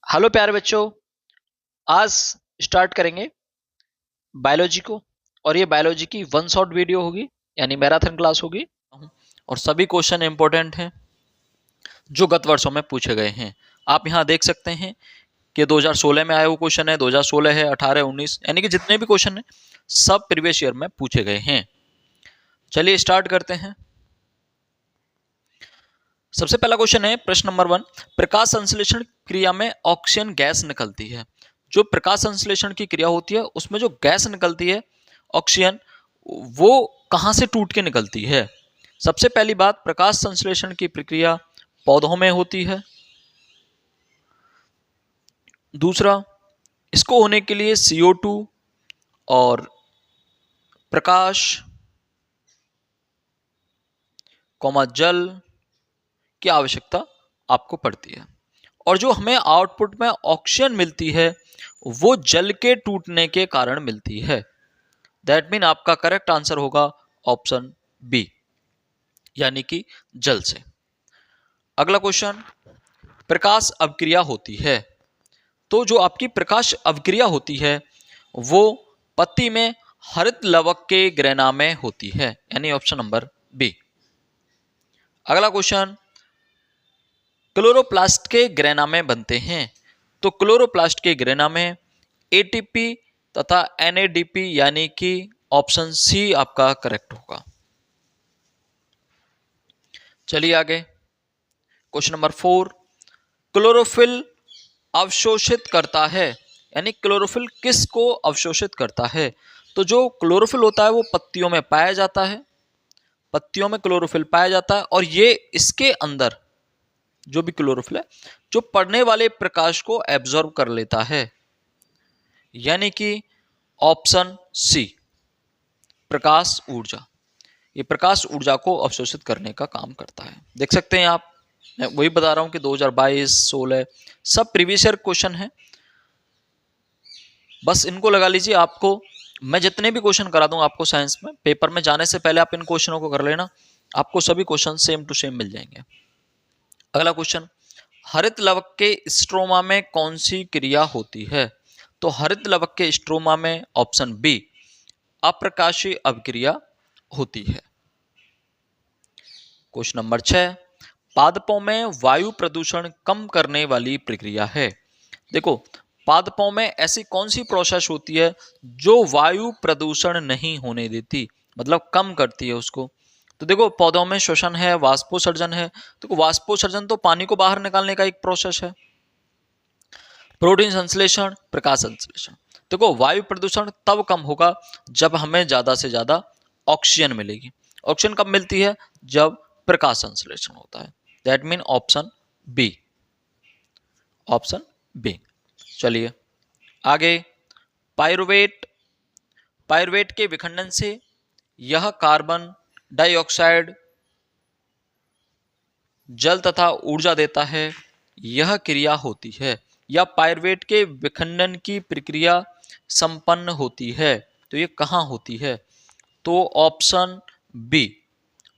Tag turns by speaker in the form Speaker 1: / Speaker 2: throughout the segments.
Speaker 1: Hello प्यारे बच्चों। आज स्टार्ट करेंगे बायोलॉजी को। और ये बायोलॉजी की वन शॉट वीडियो होगी, यानी मैराथन क्लास होगी। और सभी क्वेश्चन इंपॉर्टेंट हैं जो गत वर्षों में पूछे गए हैं। आप यहाँ देख सकते हैं कि 2016 में आया हुआ क्वेश्चन है, 2016 है, 18, 19, यानी कि जितने भी क्वेश्चन हैं सब प्रीवियस ईयर में पूछे गए हैं। चलिए स्टार्ट करते हैं। सबसे पहला क्वेश्चन है प्रश्न नंबर 1। प्रकाश संश्लेषण क्रिया में ऑक्सीजन गैस निकलती है। जो प्रकाश संश्लेषण की क्रिया होती है उसमें जो गैस निकलती है ऑक्सीजन, वो कहां से टूट के निकलती है? सबसे पहली बात, प्रकाश संश्लेषण की प्रक्रिया पौधों में होती है। दूसरा, इसको होने के लिए CO2 और प्रकाश जल की आवश्यकता आपको पड़ती है। और जो हमें आउटपुट में ऑक्सीजन मिलती है वो जल के टूटने के कारण मिलती है। दैट मीन आपका करेक्ट आंसर होगा ऑप्शन बी, यानी कि जल से। अगला क्वेश्चन, प्रकाश अवक्रिया होती है। तो जो आपकी प्रकाश अवक्रिया होती है वो पत्ती में हरित लवक के ग्रेना में होती है, यानी ऑप्शन नंबर बी। अगला क्वेश्चन, क्लोरोप्लास्ट के ग्रेना में बनते हैं। तो क्लोरोप्लास्ट के ग्रेना में ATP तथा NADP, यानी कि ऑप्शन सी आपका करेक्ट होगा। चलिए आगे, क्वेश्चन नंबर 4। क्लोरोफिल अवशोषित करता है, यानी क्लोरोफिल किस को अवशोषित करता है? तो जो क्लोरोफिल होता है वो पत्तियों में पाया जाता है, पत्तियों में क्लोरोफिल पाया जाता है। और ये इसके अंदर जो भी क्लोरोफिल है जो पड़ने वाले प्रकाश को एब्जॉर्ब कर लेता है, यानी कि ऑप्शन सी प्रकाश ऊर्जा। ये प्रकाश ऊर्जा को अवशोषित करने का काम करता है। देख सकते हैं आप, मैं वही बता रहा हूं कि 2022, 16 सब प्रीवियस ईयर क्वेश्चन है। बस इनको लगा लीजिए। आपको मैं जितने भी क्वेश्चन करा दूं आपको साइंस में, पेपर में जाने से पहले आप इन क्वेश्चनों को कर लेना, आपको सभी क्वेश्चन सेम टू सेम मिल जाएंगे। अगला क्वेश्चन, हरित लवक के स्ट्रोमा में कौन सी क्रिया होती है? तो हरित लवक के स्ट्रोमा में ऑप्शन बी अप्रकाशीय अभिक्रिया होती है। क्वेश्चन नंबर 6, पादपों में वायु प्रदूषण कम करने वाली प्रक्रिया है। देखो, पादपों में ऐसी कौन सी प्रोसेस होती है जो वायु प्रदूषण नहीं होने देती, मतलब कम करती है उसको? तो देखो, पौधों में श्वसन है, वाष्पोत्सर्जन है। तो वाष्पोत्सर्जन तो पानी को बाहर निकालने का एक प्रोसेस है। प्रोटीन संश्लेषण, प्रकाश संश्लेषण। देखो, वायु प्रदूषण तब कम होगा जब हमें ज्यादा से ज्यादा ऑक्सीजन मिलेगी। ऑक्सीजन कब मिलती है? जब प्रकाश संश्लेषण होता है। That mean option B, option B. चलिए आगे, पायरुवेट। पायरुवेट के विखंडन से यह कार्बन डाइऑक्साइड जल तथा ऊर्जा देता है, यह क्रिया होती है, या पायरुवेट के विखंडन की प्रक्रिया संपन्न होती है। तो ये कहाँ होती है? तो ऑप्शन बी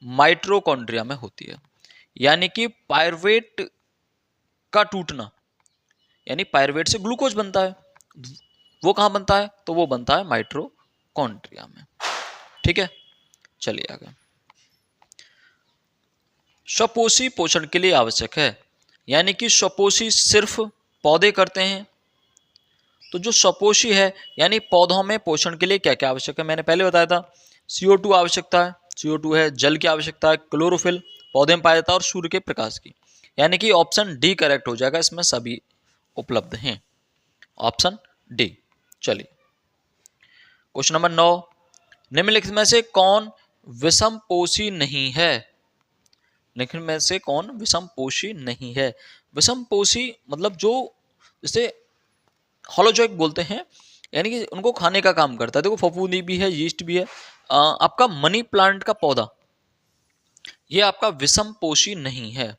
Speaker 1: माइटोकॉन्ड्रिया में होती है। यानी कि पायरुवेट का टूटना, यानी पायरुवेट से ग्लूकोज बनता है, वो कहाँ बनता है? तो वो बनता है माइटोकॉन्ड्रिया में। ठीक है, चलिए आगे। स्वपोषी पोषण के लिए आवश्यक है, यानी कि स्वपोषी सिर्फ पौधे करते हैं। तो जो स्वपोषी है यानी पौधों में पोषण के लिए क्या क्या आवश्यक है, मैंने पहले बताया था। CO2 आवश्यकता है, CO2 है, जल की आवश्यकता है, क्लोरोफिल पौधे में पाया जाता है, और सूर्य के प्रकाश की। यानी कि ऑप्शन डी करेक्ट हो जाएगा, इसमें सभी उपलब्ध हैं, ऑप्शन डी। चलिए क्वेश्चन नंबर 9, निम्नलिखित में से कौन विषमपोषी नहीं है? निम्नलिखित में से कौन विषमपोषी नहीं है? विषमपोषी मतलब जो जैसे होलोजोइक बोलते हैं, यानी कि उनको खाने का काम करता है। देखो, फफूंदी भी है, यीस्ट भी है। आपका मनी प्लांट का पौधा ये आपका विषमपोषी नहीं है।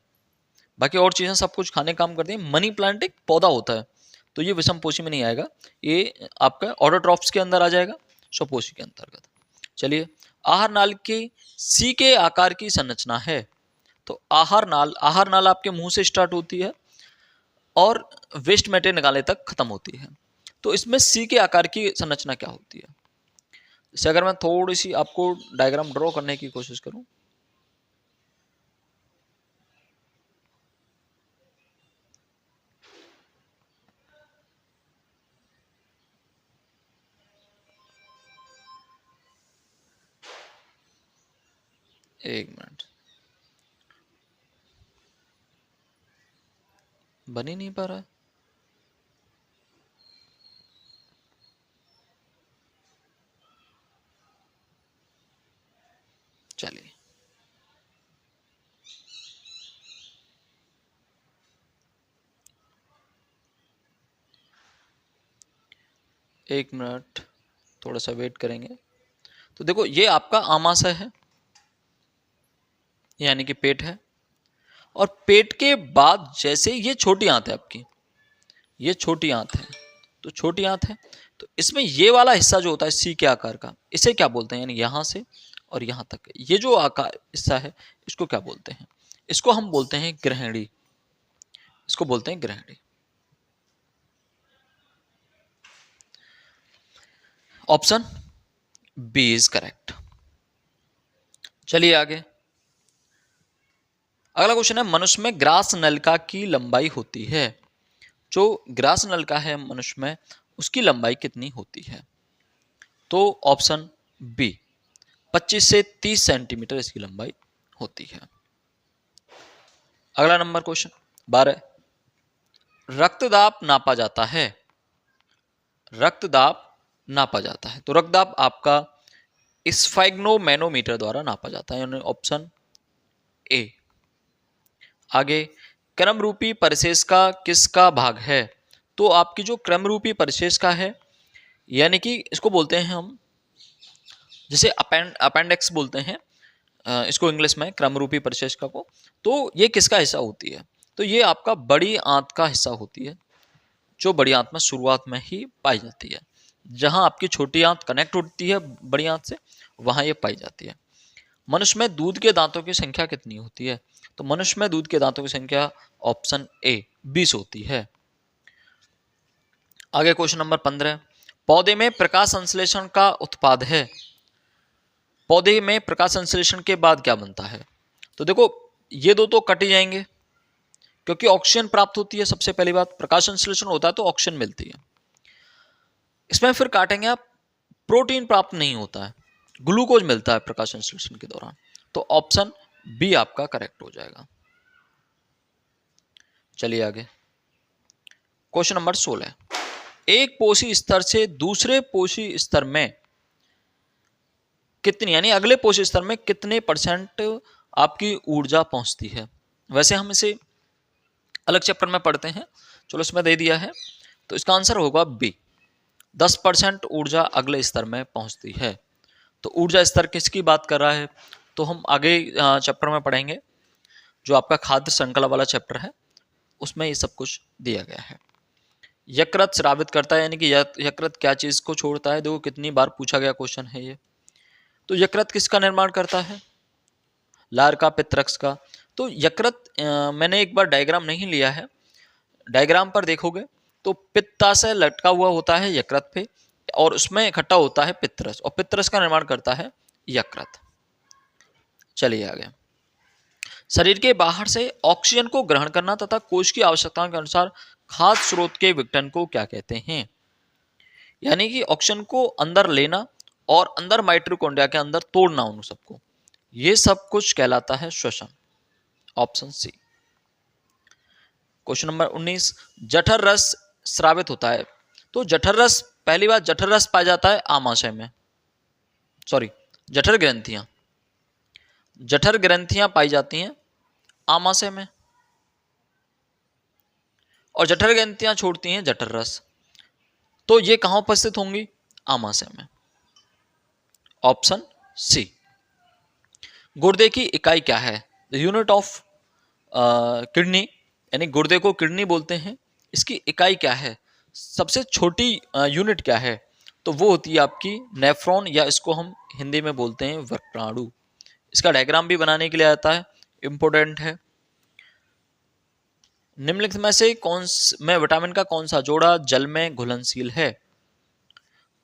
Speaker 1: बाकी और चीजें सब कुछ खाने का काम करती हैं, मनी प्लांट एक पौधा होता है, तो ये विषमपोषी में नहीं आएगा, ये आपका ऑटोट्रॉफ्स के अंदर आ जाएगा, स्वपोषी के अंतर्गत। चलिए, आहार नाल की सी के आकार की संरचना है। तो आहार नाल आपके मुंह से स्टार्ट होती है, और वेस्ट मटेरियल निकालने तक खत्म होती है। तो इसमें सी के आकार की संरचना क्या होती है? जैसे अगर मैं थोड़ी सी आपको डायग्राम ड्रॉ करने की कोशिश करूं, एक मिनट, बन ही नहीं पा रहा है। चलिए, एक मिनट, थोड़ा सा वेट करेंगे। तो देखो, ये आपका आमाशय है, यानी कि पेट है, और पेट के बाद जैसे ये छोटी आंत है आपकी, ये छोटी आंत है, तो छोटी आंत है, तो इसमें ये वाला हिस्सा जो होता है सी के आकार का, इसे क्या बोलते हैं? यानी यहां से और यहां तक ये जो आकार हिस्सा है, इसको क्या बोलते हैं? इसको हम बोलते हैं ग्रहणी, इसको बोलते हैं ग्रहणी। Option B is correct. चलिए आगे, अगला क्वेश्चन है, मनुष्य में ग्रास नलिका की लंबाई होती है, जो ग्रास नलिका है मनुष्य में, उसकी लंबाई कितनी होती है? तो ऑप्शन बी 25 से 30 सेंटीमीटर इसकी लंबाई होती है। अगला नंबर क्वेश्चन 12, रक्तदाब नापा जाता है, रक्तदाब नापा जाता है, तो रक्तदाब आपका स्फैग्नोमैनोमीटर द्वारा नापा जाता है, यानी ऑप्शन ए। आगे, क्रम रूपी परिशेष का किसका भाग है? तो आपकी जो क्रम रूपी परिशेष का है, यानी कि इसको बोलते हैं हम, जैसे अपेंडिक्स बोलते हैं इसको इंग्लिश में, क्रम रूपी परिशेष का को, तो ये किसका हिस्सा होती है? तो ये आपका बड़ी आंत का हिस्सा होती है, जो बड़ी आंत में शुरुआत में ही पाई जाती है। जहां आपकी छोटी आंत कनेक्ट होती है बड़ी आंत से, वहां ये पाई जाती है। मनुष्य में दूध के दांतों की संख्या कितनी होती है? तो मनुष्य में दूध के दांतों की संख्या ऑप्शन ए 20 होती है। आगे क्वेश्चन नंबर 15, पौधे में प्रकाश संश्लेषण का उत्पाद है, पौधे में प्रकाश संश्लेषण के बाद क्या बनता है? तो देखो, ये दो तो कट ही जाएंगे, क्योंकि ऑक्सीजन प्राप्त होती है, सबसे पहली बात प्रकाश संश्लेषण होता है तो ऑक्सीजन मिलती है। इसमें फिर काटेंगे आप, प्रोटीन प्राप्त नहीं होता है, ग्लूकोज मिलता है प्रकाश संश्लेषण के दौरान, तो ऑप्शन बी आपका करेक्ट हो जाएगा। चलिए आगे, क्वेश्चन नंबर 16, एक पोषी स्तर से दूसरे पोषी स्तर में कितनी, यानी अगले पोषी स्तर में कितने % आपकी ऊर्जा पहुंचती है? वैसे हम इसे अलग चैप्टर में पढ़ते हैं, चलो इसमें दे दिया है, तो इसका आंसर होगा बी, 10% ऊर्जा अगले स्तर में पहुंचती है। तो ऊर्जा स्तर किसकी बात कर रहा है? तो हम आगे चैप्टर में पढ़ेंगे, जो आपका खाद्य श्रृंखला वाला चैप्टर है, उसमें ये सब कुछ दिया गया है। यकृत स्रावित करता है, यानी कि यकृत क्या चीज को छोड़ता है? देखो कितनी बार पूछा गया क्वेश्चन है ये। तो यकृत किसका निर्माण करता है? लार का, पितरक्ष का। तो यकृत मैंने एक बार डायग्राम नहीं लिया है, डायग्राम पर देखोगे तो पित्ताशय लटका हुआ होता है यकृत पे, और उसमें इकट्ठा होता है पितरस, और पितरस का निर्माण करता है यकृत। चलिए आगे, शरीर के बाहर से ऑक्सीजन को ग्रहण करना तथा कोश की आवश्यकता के अनुसार खाद्य स्रोत के विघटन को क्या कहते हैं? यानी कि ऑक्सीजन को अंदर लेना और अंदर माइटोकॉन्ड्रिया के अंदर तोड़ना उन सबको, ये सब कुछ कहलाता है श्वसन, ऑप्शन सी। क्वेश्चन नंबर 19, जठर रस स्रावित होता है, तो जठर रस, पहली बात जठर रस पाया जाता है आमाशय में, सॉरी जठर ग्रंथियां, जठर ग्रंथियां पाई जाती हैं आमाशय में, और जठर ग्रंथियां छोड़ती हैं जठर रस, तो ये कहां उपस्थित होंगी? आमाशय में, ऑप्शन सी। गुर्दे की इकाई क्या है? द यूनिट ऑफ किडनी, यानी गुर्दे को किडनी बोलते हैं, इसकी इकाई क्या है? सबसे छोटी यूनिट क्या है? तो वो होती है आपकी नेफ्रॉन, या इसको हम हिंदी में बोलते हैं वक्राणु। इसका डायग्राम भी बनाने के लिए आता है, इंपॉर्टेंट है। निम्नलिखित में से में विटामिन का कौन सा जोड़ा जल में घुलनशील है?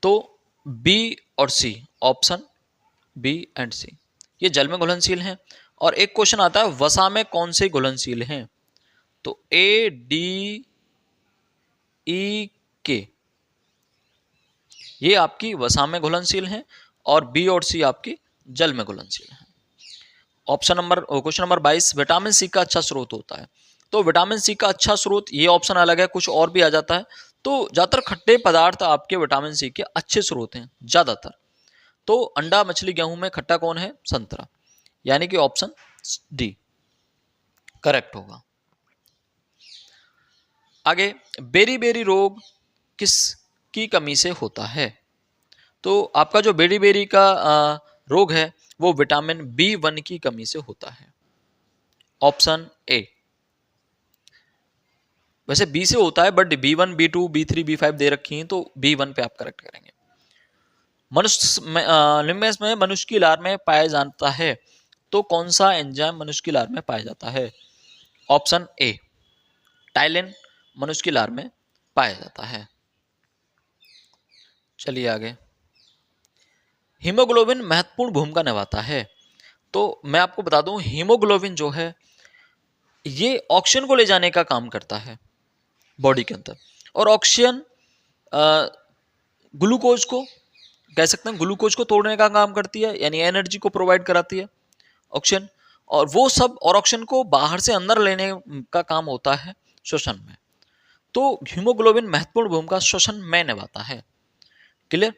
Speaker 1: तो बी और सी, ऑप्शन बी एंड सी, ये जल में घुलनशील हैं। और एक क्वेश्चन आता है वसा में कौन से घुलनशील हैं? तो ए, डी, ई, के, ये आपकी वसा में घुलनशील हैं और बी और सी आपकी जल में घुलनशील हैं। क्वेश्चन नंबर 22, विटामिन सी का अच्छा स्रोत होता है। तो विटामिन सी का अच्छा स्रोत, ये ऑप्शन अलग है, कुछ और भी आ जाता है। तो ज्यादातर खट्टे पदार्थ आपके विटामिन सी के अच्छे स्रोत हैं ज्यादातर। तो अंडा, मछली, गेहूं में खट्टा कौन है? संतरा, यानी कि ऑप्शन डी करेक्ट होगा। आगे, बेरी बेरी रोग किस की कमी से होता है? तो आपका जो बेरी बेरी का रोग है वो विटामिन B1 की कमी से होता है, ऑप्शन ए। वैसे बी से होता है but B1, B2, B3, B5 दे रखी हैं, तो B1 पे आप करेक्ट करेंगे। निम्न में मनुष्य की लार में पाया जाता है, तो कौन सा एंजाइम मनुष्य की लार में पाया जाता है? ऑप्शन ए, टाइलिन मनुष्य की लार में पाया जाता है। चलिए आगे, हीमोग्लोबिन महत्वपूर्ण भूमिका निभाता है। तो मैं आपको बता दूं, हीमोग्लोबिन जो है ये ऑक्सीजन को ले जाने का काम करता है बॉडी के अंदर, और ऑक्सीजन ग्लूकोज को, कह सकते हैं ग्लूकोज को तोड़ने का काम करती है, यानी एनर्जी को प्रोवाइड कराती है ऑक्सीजन, और वो सब, और ऑक्सीजन को बाहर से अंदर लेने का काम होता है श्वसन में। तो हीमोग्लोबिन महत्वपूर्ण भूमिका श्वसन में निभाता है। क्लियर?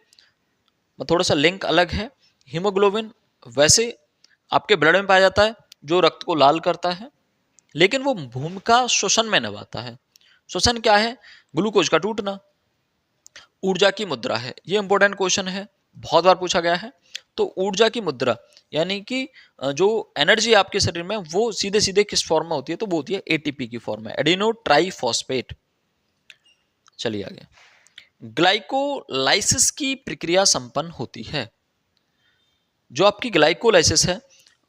Speaker 1: थोड़ा सा लिंक अलग है। हीमोग्लोबिन वैसे आपके ब्लड में पाया जाता है जो रक्त को लाल करता है, लेकिन वो भूमिका श्वसन में निभाता है। श्वसन क्या है? ग्लूकोज का टूटना। ऊर्जा की मुद्रा है, ये इंपॉर्टेंट क्वेश्चन है, बहुत बार पूछा गया है। तो ऊर्जा की मुद्रा यानी कि जो एनर्जी आपके शरीर में वो सीधे सीधे किस फॉर्म में होती है? तो वो होती है एटीपी की फॉर्म में, एडिनो ट्राइफॉस्फेट। चलिए आगे, ग्लाइकोलाइसिस की प्रक्रिया संपन्न होती है। जो आपकी ग्लाइकोलाइसिस है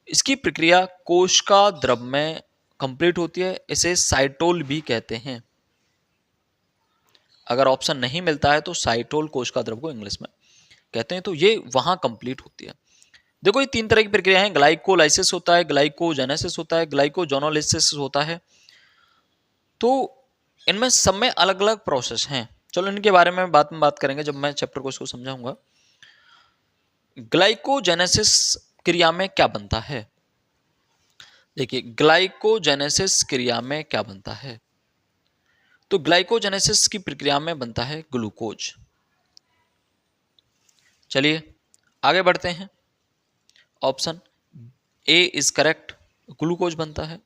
Speaker 1: इसकी प्रक्रिया कोशिका द्रव में कंप्लीट होती है, इसे साइटोल भी कहते हैं। अगर ऑप्शन नहीं मिलता है तो साइटोल कोशिका द्रव को इंग्लिश में कहते हैं, तो ये वहां कंप्लीट होती है। देखो ये तीन तरह की प्रक्रिया है, ग्लाइकोलाइसिस होता है, ग्लाइकोजेनेसिस होता है, ग्लाइकोजोनोलिसिस होता है। तो इनमें सब में अलग अलग प्रोसेस हैं। चलो इनके बारे में बात करेंगे जब मैं चैप्टर को इसको समझाऊंगा। ग्लाइकोजेनेसिस क्रिया में क्या बनता है? देखिए ग्लाइकोजेनेसिस क्रिया में क्या बनता है? तो ग्लाइकोजेनेसिस की प्रक्रिया में बनता है ग्लूकोज। चलिए आगे बढ़ते हैं। Option A is correct, glucose बनता है।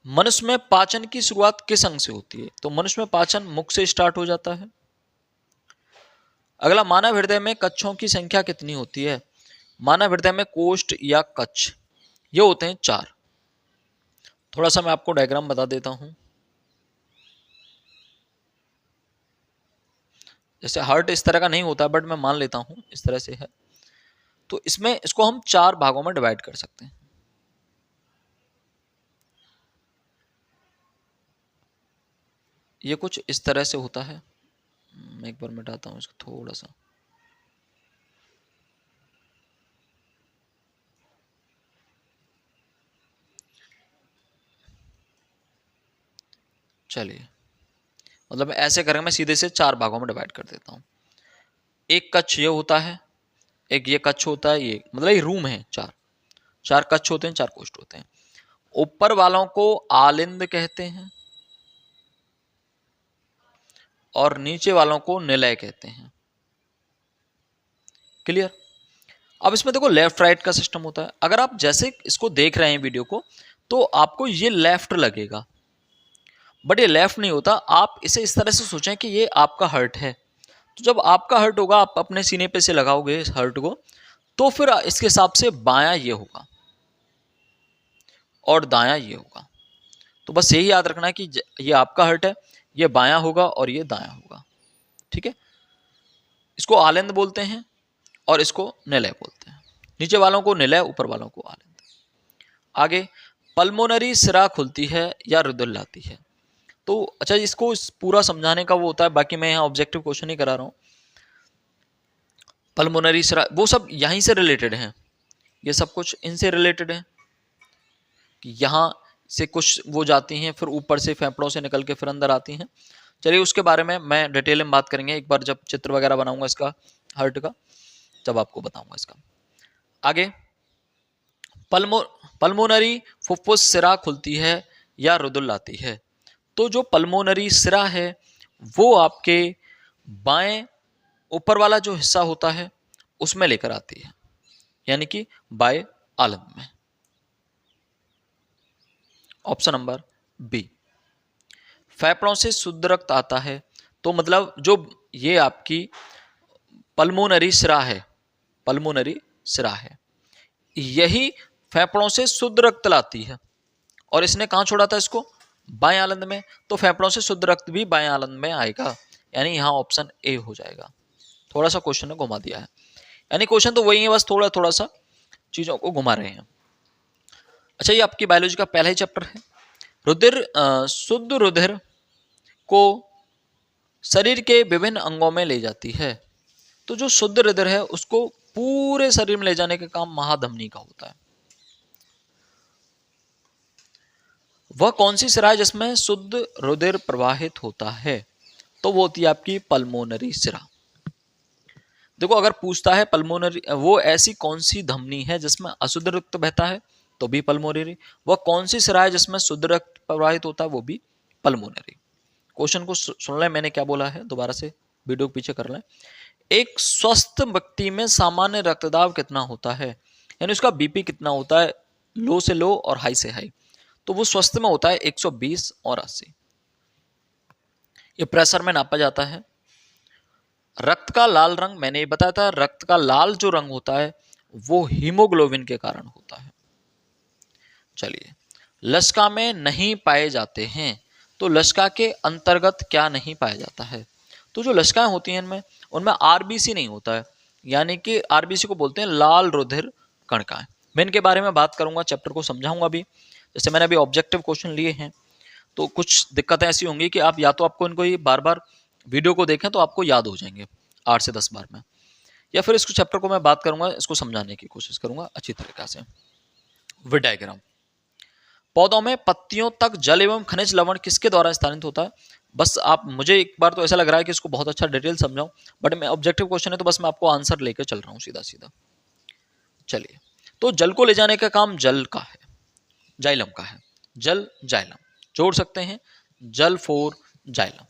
Speaker 1: मनुष्य में पाचन की शुरुआत किस अंग से होती है? तो मनुष्य में पाचन मुख से स्टार्ट हो जाता है। अगला, मानव हृदय में कक्षों की संख्या कितनी होती है? मानव हृदय में कोष्ठ या कक्ष ये होते हैं 4। थोड़ा सा मैं आपको डायग्राम बता देता हूं। जैसे हार्ट इस तरह का नहीं होता, बट मैं मान लेता हूं इस तरह से है। तो इसमें इसको हम 4 भागों में डिवाइड कर सकते हैं। ये कुछ इस तरह से होता है। मैं एक बार मिटाता हूं इसको थोड़ा सा। चलिए, मतलब ऐसे करके मैं सीधे से 4 भागों में डिवाइड कर देता हूं। एक कक्ष ये होता है, एक ये कक्ष होता है, ये मतलब ये रूम है। 4 कक्ष होते हैं, 4 कोष्ठ होते हैं। ऊपर वालों को आलिंद कहते हैं और नीचे वालों को निलय कहते हैं। क्लियर? अब इसमें देखो लेफ्ट राइट का सिस्टम होता है। अगर आप जैसे इसको देख रहे हैं वीडियो को, तो आपको ये लेफ्ट लगेगा, बट ये लेफ्ट नहीं होता। आप इसे इस तरह से सोचें कि ये आपका हर्ट है। तो जब आपका हर्ट होगा, आप अपने सीने पे से लगाओगे इस हर्ट को, तो फिर इसके हिसाब से बायां ये होगा और दायां ये होगा। तो बस यही याद रखना है कि ये आपका हर्ट है, ये बायां होगा और ये दायां होगा। ठीक है? इसको आलिंद बोलते हैं और इसको निलय बोलते हैं। नीचे वालों को निलय, ऊपर वालों को आलिंद। आगे, पल्मोनरी सिरा खुलती है या रुधिर लाती है। तो अच्छा, इसको पूरा समझाने का वो होता है, बाकी मैं यहाँ ऑब्जेक्टिव क्वेश्चन ही करा रहा हूँ। पल्मोनरी सिरा वो सब यहीं से रिलेटेड हैं, ये सब कुछ इनसे रिलेटेड है कि यहाँ से कुछ वो जाती हैं, फिर ऊपर से फेफड़ों से निकल के फिर अंदर आती हैं। चलिए उसके बारे में मैं डिटेल में बात करेंगे एक बार, जब चित्र वगैरह बनाऊंगा इसका हार्ट का, जब आपको बताऊंगा इसका आगे। पल्मोनरी फुफ्फुस सिरा खुलती है या रुधिर लाती है। तो जो पल्मोनरी सिरा है वो आपके बाएं ऊपर वाला जो हिस्सा होता है उसमें लेकर आती है, यानी कि बाएं आलंब में। Option number B. फेफड़ों से शुद्ध रक्त आता है, तो मतलब जो ये आपकी पल्मोनरी सिरा है, पल्मोनरी सिरा है, यही फेफड़ों से शुद्ध रक्त लाती है, और इसने कहाँ छोड़ा था इसको, बाएं आलंद में, तो फेफड़ों से शुद्ध रक्त भी बाएं आलंद में आएगा, यानी यहाँ ऑप्शन ए हो जाएगा। थोड़ा सा क्वेश्चन ने घुमा दिया है, यानी क्वेश्चन तो वही है, बस थोड़ा थोड़ा सा चीजों को घुमा रहे हैं। अच्छा, ये आपकी बायोलॉजी का पहला ही चैप्टर है। रुधिर शुद्ध रुधिर को शरीर के विभिन्न अंगों में ले जाती है। तो जो शुद्ध रुधिर है उसको पूरे शरीर में ले जाने का काम महाधमनी का होता है। वह कौन सी सिरा है जिसमें शुद्ध रुधिर प्रवाहित होता है, तो वो होती है आपकी पल्मोनरी सिरा। देखो अगर पूछता है पल्मोनरी, वो ऐसी कौन सी धमनी है जिसमें अशुद्ध रक्त बहता है, तो भी पल्मोनरी। वह कौन सी सिरा है जिसमें शुद्ध रक्त प्रवाहित होता है, वो भी पल्मोनरी। क्वेश्चन को सुन लें, मैंने क्या बोला है, दोबारा से वीडियो को पीछे कर लें। एक स्वस्थ व्यक्ति में सामान्य रक्तदाब कितना होता है, यानी उसका बीपी कितना होता है, लो से लो और हाई से हाई, तो वो स्वस्थ में होता है 120 और 80। ये प्रेशर में नापा जाता है। रक्त का लाल रंग, मैंने ये बताया था, रक्त का लाल जो रंग होता है वो हीमोग्लोबिन के कारण होता है। चलिए, लसिका में नहीं पाए जाते हैं, तो लसिका के अंतर्गत क्या नहीं पाया जाता है, तो जो लसिकाएं होती हैं इनमें, उनमें आरबीसी नहीं होता है, यानी कि आरबीसी को बोलते हैं लाल रुधिर कणिकाएं। मैं इनके बारे में बात करूंगा, चैप्टर को समझाऊंगा भी। जैसे मैंने अभी ऑब्जेक्टिव क्वेश्चन लिए हैं, तो कुछ दिक्कतें ऐसी होंगी कि आप या तो आपको इनको ये बार बार वीडियो को देखें तो आपको याद हो जाएंगे 8 से 10 बार में, या फिर इसको चैप्टर को मैं बात करूंगा, इसको समझाने की कोशिश करूंगा अच्छी तरीके से। With diagram. पौधों में पत्तियों तक जल एवं खनिज लवण किसके द्वारा स्थानित होता है। बस आप, मुझे एक बार तो ऐसा लग रहा है कि इसको बहुत अच्छा डिटेल समझाऊं, बट मैं ऑब्जेक्टिव क्वेश्चन है तो बस मैं आपको आंसर लेकर चल रहा हूं सीधा सीधा। चलिए, तो जल को ले जाने का काम जल का है, जाइलम का है। जल जाइलम जोड़ सकते हैं, जल फॉर जाइलम।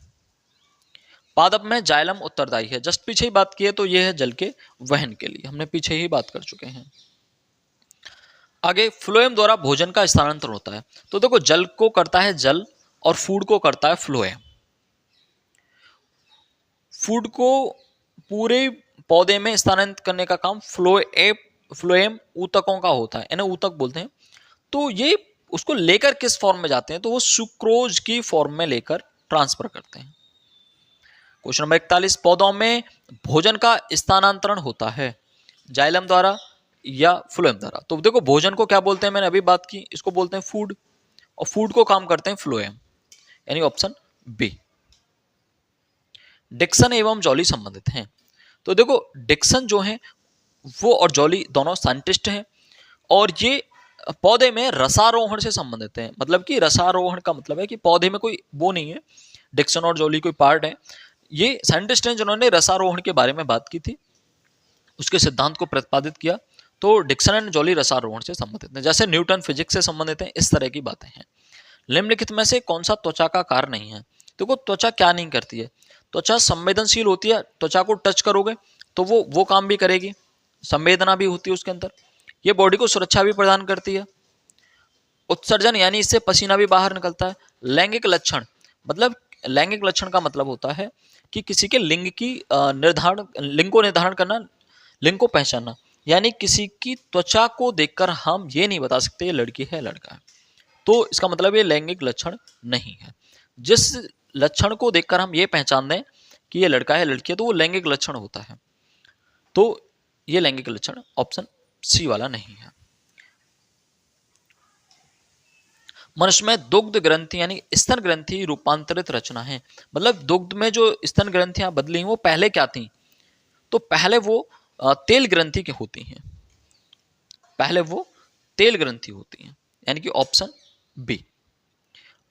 Speaker 1: पादप में जाइलम उत्तरदायी है, जस्ट पीछे ही बात की है, तो यह है जल के वहन के लिए, हमने पीछे ही बात कर चुके हैं। आगे, फ्लोएम द्वारा भोजन का स्थानांतरण होता है, तो देखो जल को करता है जल और फूड को करता है फ्लोएम। फूड को पूरे पौधे में स्थानांतरित करने का काम फ्लोएम ऊतकों का होता है, इन्हें ऊतक बोलते हैं। तो ये उसको लेकर किस फॉर्म में जाते हैं, तो वो सुक्रोज की फॉर्म में लेकर ट्रांसफर करते हैं। क्वेश्चन नंबर 41, पौधों में भोजन का स्थानांतरण होता है जाइलम द्वारा या फ्लोएम द्वारा। तो देखो भोजन को क्या बोलते हैं, मैंने अभी बात की, इसको बोलते हैं फूड, और फूड को काम करते हैं फ्लोएम, यानी ऑप्शन बी। डिक्सन एवं जॉली संबंधित हैं, तो देखो डिक्सन जो है वो और जॉली दोनों साइंटिस्ट हैं, और ये पौधे में रसारोहण से संबंधित हैं। मतलब कि रसारोहण का मतलब है कि पौधे में कोई वो नहीं है, डिक्सन और जॉली कोई पार्ट है, ये साइंटिस्ट हैं जिन्होंने रसारोहण के बारे में बात की थी, उसके सिद्धांत को प्रतिपादित किया। तो डिक्सन एंड जॉली रसारोहण से संबंधित हैं, जैसे न्यूटन फिजिक्स से संबंधित हैं, इस तरह की बातें हैं। निम्नलिखित में से कौन सा त्वचा का कार्य नहीं है। देखो त्वचा क्या नहीं करती है, त्वचा संवेदनशील होती है, त्वचा को टच करोगे तो वो काम भी करेगी, संवेदना भी होती है उसके अंदर। ये बॉडी को सुरक्षा भी प्रदान करती है। उत्सर्जन, यानी इससे पसीना भी बाहर निकलता है। लैंगिक लक्षण, मतलब लैंगिक लक्षण का मतलब होता है कि किसी के लिंग को निर्धारण करना, लिंग को पहचानना, यानी किसी की त्वचा को देखकर हम ये नहीं बता सकते ये लड़की है लड़का है, तो इसका मतलब ये लैंगिक लक्षण नहीं है। जिस लक्षण को देखकर हम ये पहचान दें कि ये लड़का है लड़की है, तो वो लैंगिक लक्षण होता है। तो ये लैंगिक लक्षण ऑप्शन सी वाला नहीं है। मनुष्य में दुग्ध ग्रंथि यानी स्तन ग्रंथि रूपांतरित रचना है। मतलब दुग्ध में जो स्तन ग्रंथियां बदली वो पहले क्या थी? तो पहले वो तेल ग्रंथि की होती हैं। पहले वो तेल ग्रंथि होती हैं, यानी कि ऑप्शन बी।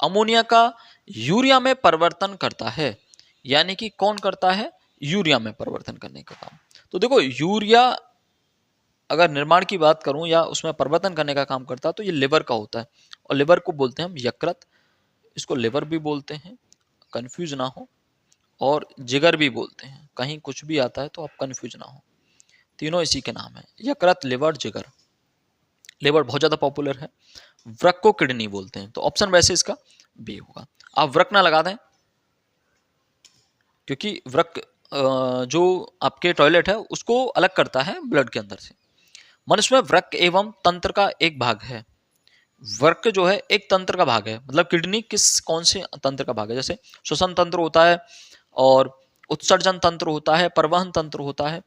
Speaker 1: अमोनिया का यूरिया में परिवर्तन करता है, यानी कि कौन करता है? यूरिया में परिवर्तन करने का काम। तो देखो, यूरिया अगर निर्माण की बात करूं या उसमें परिवर्तन करने का काम करता है तो ये लिवर का होता है, और लिवर को बोलते हैं हम यकृत। इसको लिवर भी बोलते हैं, कंफ्यूज ना हो, और जिगर भी बोलते हैं। कहीं कुछ भी आता है तो आप कंफ्यूज ना हो, तीनों इसी के नाम है, यकृत, लिवर, जिगर। लिवर बहुत ज्यादा पॉपुलर है। वृक्क को किडनी बोलते हैं, तो ऑप्शन वैसे इसका बी होगा। आप वृक्क ना लगा दें, क्योंकि वृक्क जो आपके टॉयलेट है उसको अलग करता है ब्लड के अंदर से। मनुष्य में वृक्क एवं तंत्र का एक भाग है। वृक्क जो है एक तंत्र का भाग है, मतलब किडनी कौन से तंत्र का भाग है? जैसे श्वसन तंत्र होता है, और उत्सर्जन तंत्र होता है, परिवहन तंत्र होता है।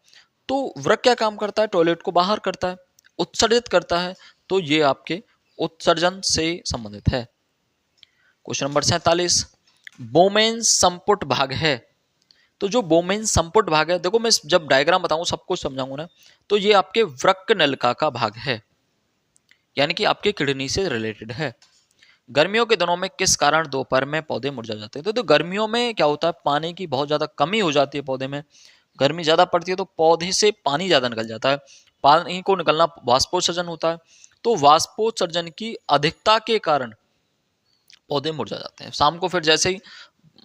Speaker 1: तो वृक्क क्या काम करता है? टॉयलेट को बाहर करता है, उत्सर्जित करता है। तो ये आपके उत्सर्जन से संबंधित है। क्वेश्चन नंबर 47, बोमेन संपुट भाग है। तो जो बोमेन संपुट भाग है, देखो मैं जब डायग्राम बताऊं सब कुछ समझाऊंगा ना, तो ये आपके वृक्क नलिका का भाग है, यानी कि आपके किडनी से रिलेटेड है। गर्मियों के दिनों में किस कारण दोपहर में पौधे मुरझा जाते हैं? तो गर्मियों में क्या होता है? पानी की बहुत ज्यादा कमी हो जाती है पौधे में, गर्मी ज्यादा पड़ती है तो पौधे से पानी ज्यादा निकल जाता है। पानी को निकलना वाष्पोत्सर्जन होता है, तो वाष्पोत्सर्जन की अधिकता के कारण पौधे मुरझा जाते हैं। शाम को फिर जैसे ही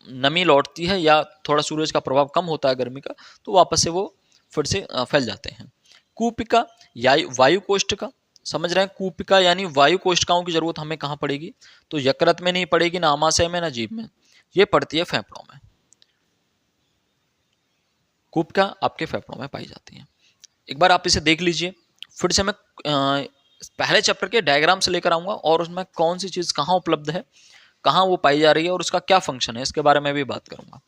Speaker 1: नमी लौटती है या थोड़ा सूरज का प्रभाव कम होता है गर्मी का, तो वापस से वो फिर से फैल जाते हैं। कूपिका या वायु कोष्ठिका, समझ रहे हैं? कूपिका यानी वायु कोष्ठिकाओं की जरूरत हमें कहाँ पड़ेगी? तो यकृत में नहीं पड़ेगी, ना आमाशय में, ना जीभ में, ये पड़ती है फेफड़ों में। कूपिका आपके फेफड़ों में पाई जाती है। एक बार आप इसे देख लीजिए, फिर से मैं पहले चैप्टर के डायग्राम से लेकर आऊंगा, और उसमें कौन सी चीज कहाँ उपलब्ध है, कहाँ वो पाई जा रही है, और उसका क्या फंक्शन है, इसके बारे में भी बात करूंगा।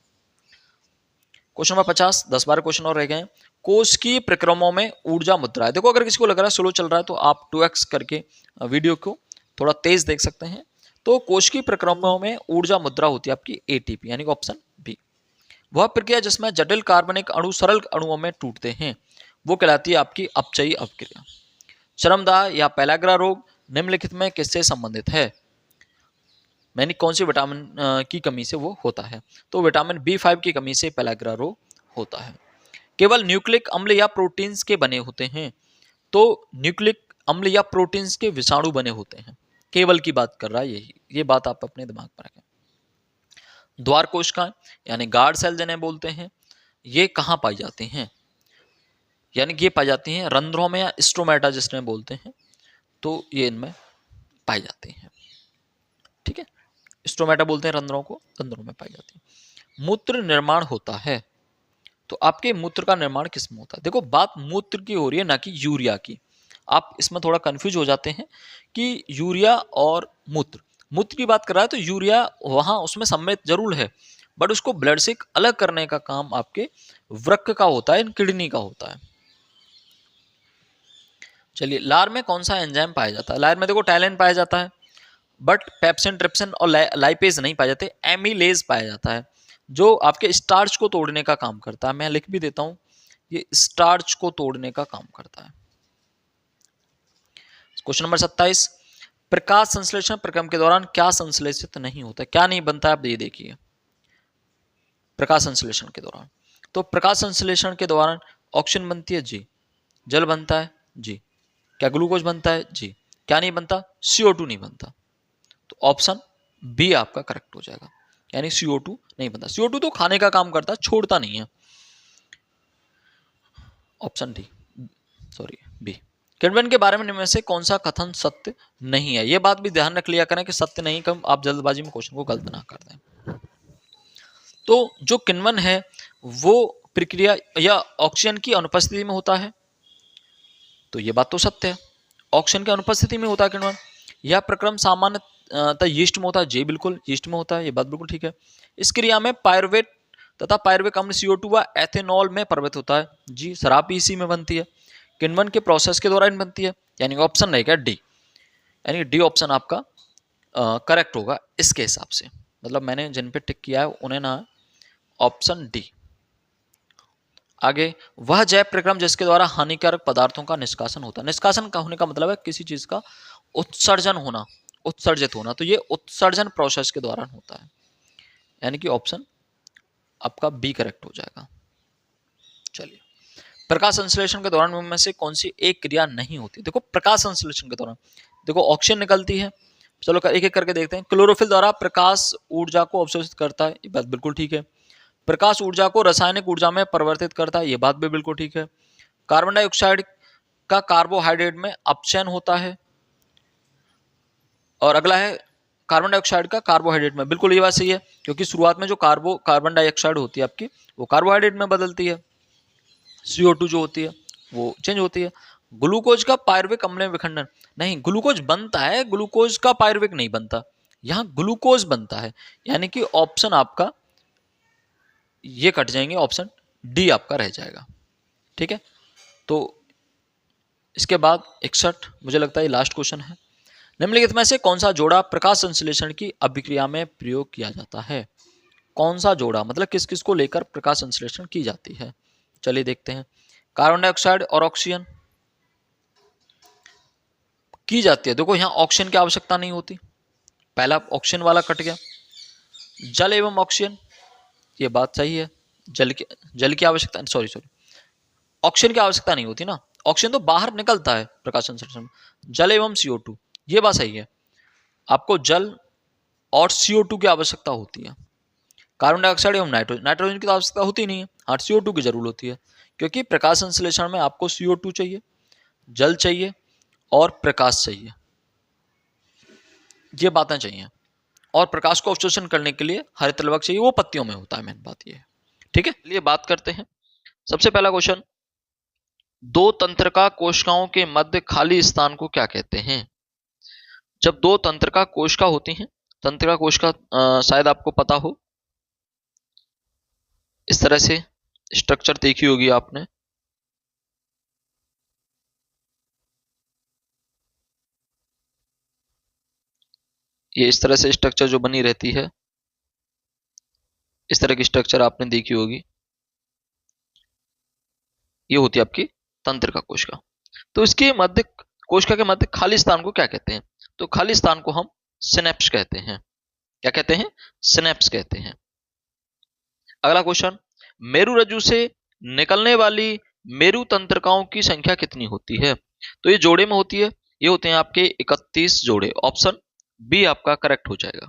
Speaker 1: क्वेश्चन नंबर 50, 10-12 क्वेश्चन और रह गए हैं। कोश की प्रक्रमों में ऊर्जा मुद्रा है। देखो, अगर किसी को लग रहा है स्लो चल रहा है तो आप 2x करके वीडियो को थोड़ा तेज देख सकते हैं। तो कोश की प्रक्रमों में ऊर्जा मुद्रा होती है आपकी एटीपी, यानी कि ऑप्शन बी। वह प्रक्रिया जिसमें जटिल कार्बनिक अणु सरल अणुओं में टूटते हैं, वो कहलाती है आपकी अपचयी अपक्रिया। चरमदाह या पेलाग्रा रोग निम्नलिखित में किससे संबंधित है? यानी कौन सी विटामिन की कमी से वो होता है? तो विटामिन B5 की कमी से पेलाग्रा रोग होता है। केवल न्यूक्लिक अम्ल या प्रोटीन्स के बने होते हैं, तो न्यूक्लिक अम्ल या प्रोटीन्स के विषाणु बने होते हैं। केवल की बात कर रहा है, यही ये बात आप अपने दिमाग पर रखें। द्वार कोशिकाएं यानी गार्ड सेल जिन्हें बोलते हैं, ये कहाँ पाई जाती हैं? यानी कि ये पाई जाती हैं रंध्रों में, या स्ट्रोमेटा जिसमें बोलते हैं, तो ये इनमें पाई जाती हैं। ठीक है, स्ट्रोमेटा बोलते हैं रंध्रों को, रंध्रों में पाई जाती है। मूत्र निर्माण होता है, तो आपके मूत्र का निर्माण किस में होता है? देखो, बात मूत्र की हो रही है, ना कि यूरिया की। आप इसमें थोड़ा कंफ्यूज हो जाते हैं कि यूरिया और मूत्र, मूत्र की बात कर रहा है तो यूरिया वहां उसमें सम्मिलित जरूर है, बट उसको ब्लड से अलग करने का काम आपके वृक्क का होता है, किडनी का होता है। चलिए, लार में कौन सा एंजाइम पाया जाता है? लार में देखो टैलिन पाया जाता है, बट पेप्सिन, ट्रिप्सिन और लाइपेज नहीं पाए जाते, एमिलेज पाया जाता है, जो आपके स्टार्च को तोड़ने का काम करता है। मैं लिख भी देता हूं, ये स्टार्च को तोड़ने का काम करता है। क्वेश्चन नंबर 27, प्रकाश संश्लेषण प्रक्रम के दौरान क्या संश्लेषित नहीं होता? क्या नहीं बनता है? आप ये देखिए, प्रकाश संश्लेषण के दौरान, तो प्रकाश संश्लेषण के दौरान ऑक्सीजन बनती है जी, जल बनता है जी, क्या ग्लूकोज बनता है जी, क्या नहीं बनता? CO2 नहीं बनता। तो ऑप्शन बी आपका करेक्ट हो जाएगा, यानी CO2 नहीं बनता। CO2 तो खाने का काम करता है, छोड़ता नहीं है। Option D, sorry B. किण्वन के बारे में निम्न में से कौन सा कथन सत्य नहीं है? यह बात भी ध्यान रख लिया करें कि सत्य नहीं, कम आप जल्दबाजी में क्वेश्चन को गलत ना कर दें। तो जो किण्वन है वो प्रक्रिया या ऑक्सीजन की अनुपस्थिति में होता है, तो ये बात तो सत्य है, ऑक्सीजन की अनुपस्थिति में होता है किण्वन। यह प्रक्रम सामान्यतः यीस्ट में होता है जी, बिल्कुल यीस्ट में होता है, ये बात बिल्कुल ठीक है। इस क्रिया में पायरुवेट तथा पायरुविक अम्ल CO2 व एथेनॉल में परिवर्तित होता है जी, शराब भी इसी में बनती है, किण्वन के प्रोसेस के दौरान बनती है, यानी ऑप्शन रहेगा डी, यानी डी ऑप्शन आपका करेक्ट होगा इसके हिसाब से, मतलब मैंने जिन पे टिक किया है उन्हें ना, ऑप्शन डी। आगे, वह जैव प्रक्रम जिसके द्वारा हानिकारक पदार्थों का निष्कासन होता है। निष्कासन का होने का मतलब है किसी चीज का उत्सर्जन होना, उत्सर्जित होना, तो ये उत्सर्जन प्रोसेस के दौरान होता है, यानी कि ऑप्शन आपका बी करेक्ट हो जाएगा। चलिए, प्रकाश संश्लेषण के दौरान में से कौन सी एक क्रिया नहीं होती। देखो प्रकाश संश्लेषण के दौरान देखो ऑक्सीजन निकलती है, चलो एक एक करके देखते हैं। क्लोरोफिल द्वारा प्रकाश ऊर्जा को अवशोषित करता है, ये बात बिल्कुल ठीक है। प्रकाश ऊर्जा को रासायनिक ऊर्जा में परिवर्तित करता है, ये बात भी बिल्कुल ठीक है। कार्बन डाइऑक्साइड का कार्बोहाइड्रेट में अपचयन होता है, और अगला है कार्बन डाइऑक्साइड का कार्बोहाइड्रेट में, बिल्कुल ये बात सही है, क्योंकि शुरुआत में जो कार्बन डाइऑक्साइड होती है आपकी, वो कार्बोहाइड्रेट में बदलती है, CO2 जो होती है वो चेंज होती है। ग्लूकोज का पायरुविक अम्ल में विखंडन, नहीं, ग्लूकोज बनता है, ग्लूकोज का पायरुविक नहीं बनता, यहाँ ग्लूकोज बनता है, यानी कि ऑप्शन आपका ये कट जाएंगे, ऑप्शन डी आपका रह जाएगा। ठीक है, तो इसके बाद 61 मुझे लगता है लास्ट क्वेश्चन है। निम्नलिखित में से कौन सा जोड़ा प्रकाश संश्लेषण की अभिक्रिया में प्रयोग किया जाता है। कौन सा जोड़ा मतलब किस किस को लेकर प्रकाश संश्लेषण की जाती है, चलिए देखते हैं। कार्बन डाइऑक्साइड और ऑक्सीजन की जाती है। देखो यहाँ ऑक्सीजन की आवश्यकता नहीं होती, पहला ऑक्सीजन वाला कट गया। जल एवं ऑक्सीजन, ये बात सही है, जल की आवश्यकता, सॉरी ऑक्सीजन की आवश्यकता नहीं होती ना, ऑक्सीजन तो बाहर निकलता है प्रकाश संश्लेषण में। जल एवं CO2, ये बात सही है, आपको जल और CO2 की आवश्यकता होती है। कार्बन डाइऑक्साइड एवं नाइट्रोजन की तो आवश्यकता होती नहीं है, हाँ CO2 की जरूर होती है, क्योंकि प्रकाश संश्लेषण में आपको CO2 चाहिए, जल चाहिए और प्रकाश चाहिए, ये बातें चाहिए। और प्रकाश को अवशोषण करने के लिए हरित लवक चाहिए, वो पत्तियों में होता है, मेन बात ये है। ठीक है, चलिए बात करते हैं। सबसे पहला क्वेश्चन, दो तंत्रिका कोशिकाओं के मध्य खाली स्थान को क्या कहते हैं। जब दो तंत्रिका कोशिका होती हैं, तंत्रिका कोशिका शायद आपको पता हो, इस तरह से स्ट्रक्चर देखी होगी आपने, ये इस तरह से स्ट्रक्चर जो बनी रहती है, इस तरह की स्ट्रक्चर आपने देखी होगी, ये होती है आपकी तंत्रिका कोशिका। तो इसके मध्य, कोशिका के मध्य खाली स्थान को क्या कहते हैं, तो खाली स्थान को हम सिनेप्स कहते हैं। क्या कहते हैं, सिनेप्स कहते हैं। अगला क्वेश्चन, मेरु रज्जु से निकलने वाली मेरु तंत्रिकाओं की संख्या कितनी होती है। तो ये जोड़े में होती है, ये होते हैं आपके 31 जोड़े, ऑप्शन बी आपका करेक्ट हो जाएगा।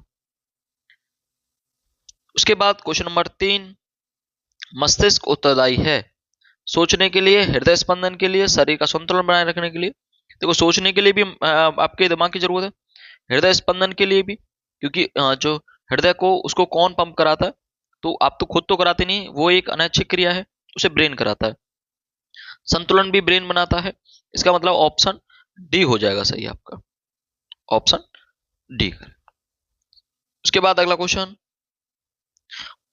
Speaker 1: उसके बाद क्वेश्चन नंबर 3, मस्तिष्क उत्तरदायी है सोचने के लिए, हृदय स्पंदन के लिए, शरीर का संतुलन बनाए रखने के लिए। देखो सोचने के लिए भी आपके दिमाग की जरूरत है, हृदय स्पंदन के लिए भी, क्योंकि जो हृदय को उसको कौन पंप कराता है, तो आप तो खुद तो कराते नहीं, वो एक अनैच्छिक क्रिया है, उसे ब्रेन कराता है। संतुलन भी ब्रेन बनाता है, इसका मतलब ऑप्शन डी हो जाएगा सही आपका, ऑप्शन डी। उसके बाद अगला क्वेश्चन,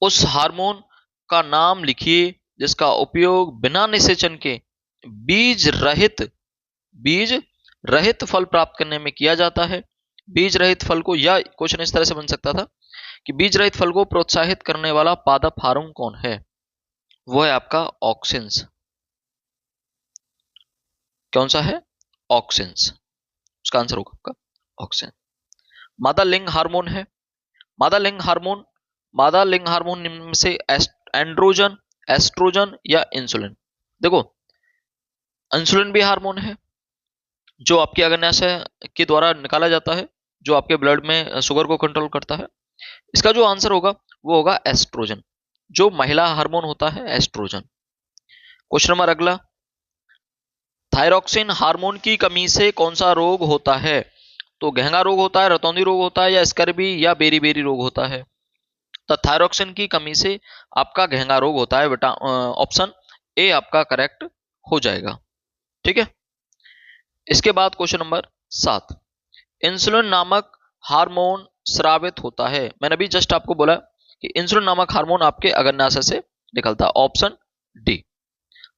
Speaker 1: उस हार्मोन का नाम लिखिए जिसका उपयोग बिना निषेचन के बीज रहित फल प्राप्त करने में किया जाता है। बीज रहित फल को, या क्वेश्चन इस तरह से बन सकता था कि बीज रहित फल को प्रोत्साहित करने वाला पादप हार्मोन कौन है, वो है आपका ऑक्सिन्स। कौन सा है, ऑक्सिन्स, उसका आंसर होगा आपका ऑक्सिन। मादा लिंग हार्मोन है, मादा लिंग हार्मोन निम्न में से एंड्रोजन, एस्ट्रोजन या इंसुलिन। देखो इंसुलिन भी हार्मोन है जो आपके अग्न्याशय के द्वारा निकाला जाता है, जो आपके ब्लड में शुगर को कंट्रोल करता है। इसका जो आंसर होगा वो होगा एस्ट्रोजन, जो महिला हार्मोन होता है एस्ट्रोजन। क्वेश्चन नंबर अगला, थायरॉक्सिन हार्मोन की कमी से कौन सा रोग होता है। तो घेंगा रोग होता है, रतौंधी रोग होता है, या स्कर्वी या बेरी बेरी रोग होता है। तो थायरॉक्सिन की कमी से आपका घेंगा रोग होता है, बेटा ऑप्शन ए आपका करेक्ट हो जाएगा। ठीक है, इसके बाद क्वेश्चन नंबर 7, इंसुलिन नामक हार्मोन स्रावित होता है। मैंने अभी जस्ट आपको बोला कि इंसुलिन नामक हार्मोन आपके अग्न्याशय से निकलता है, ऑप्शन डी,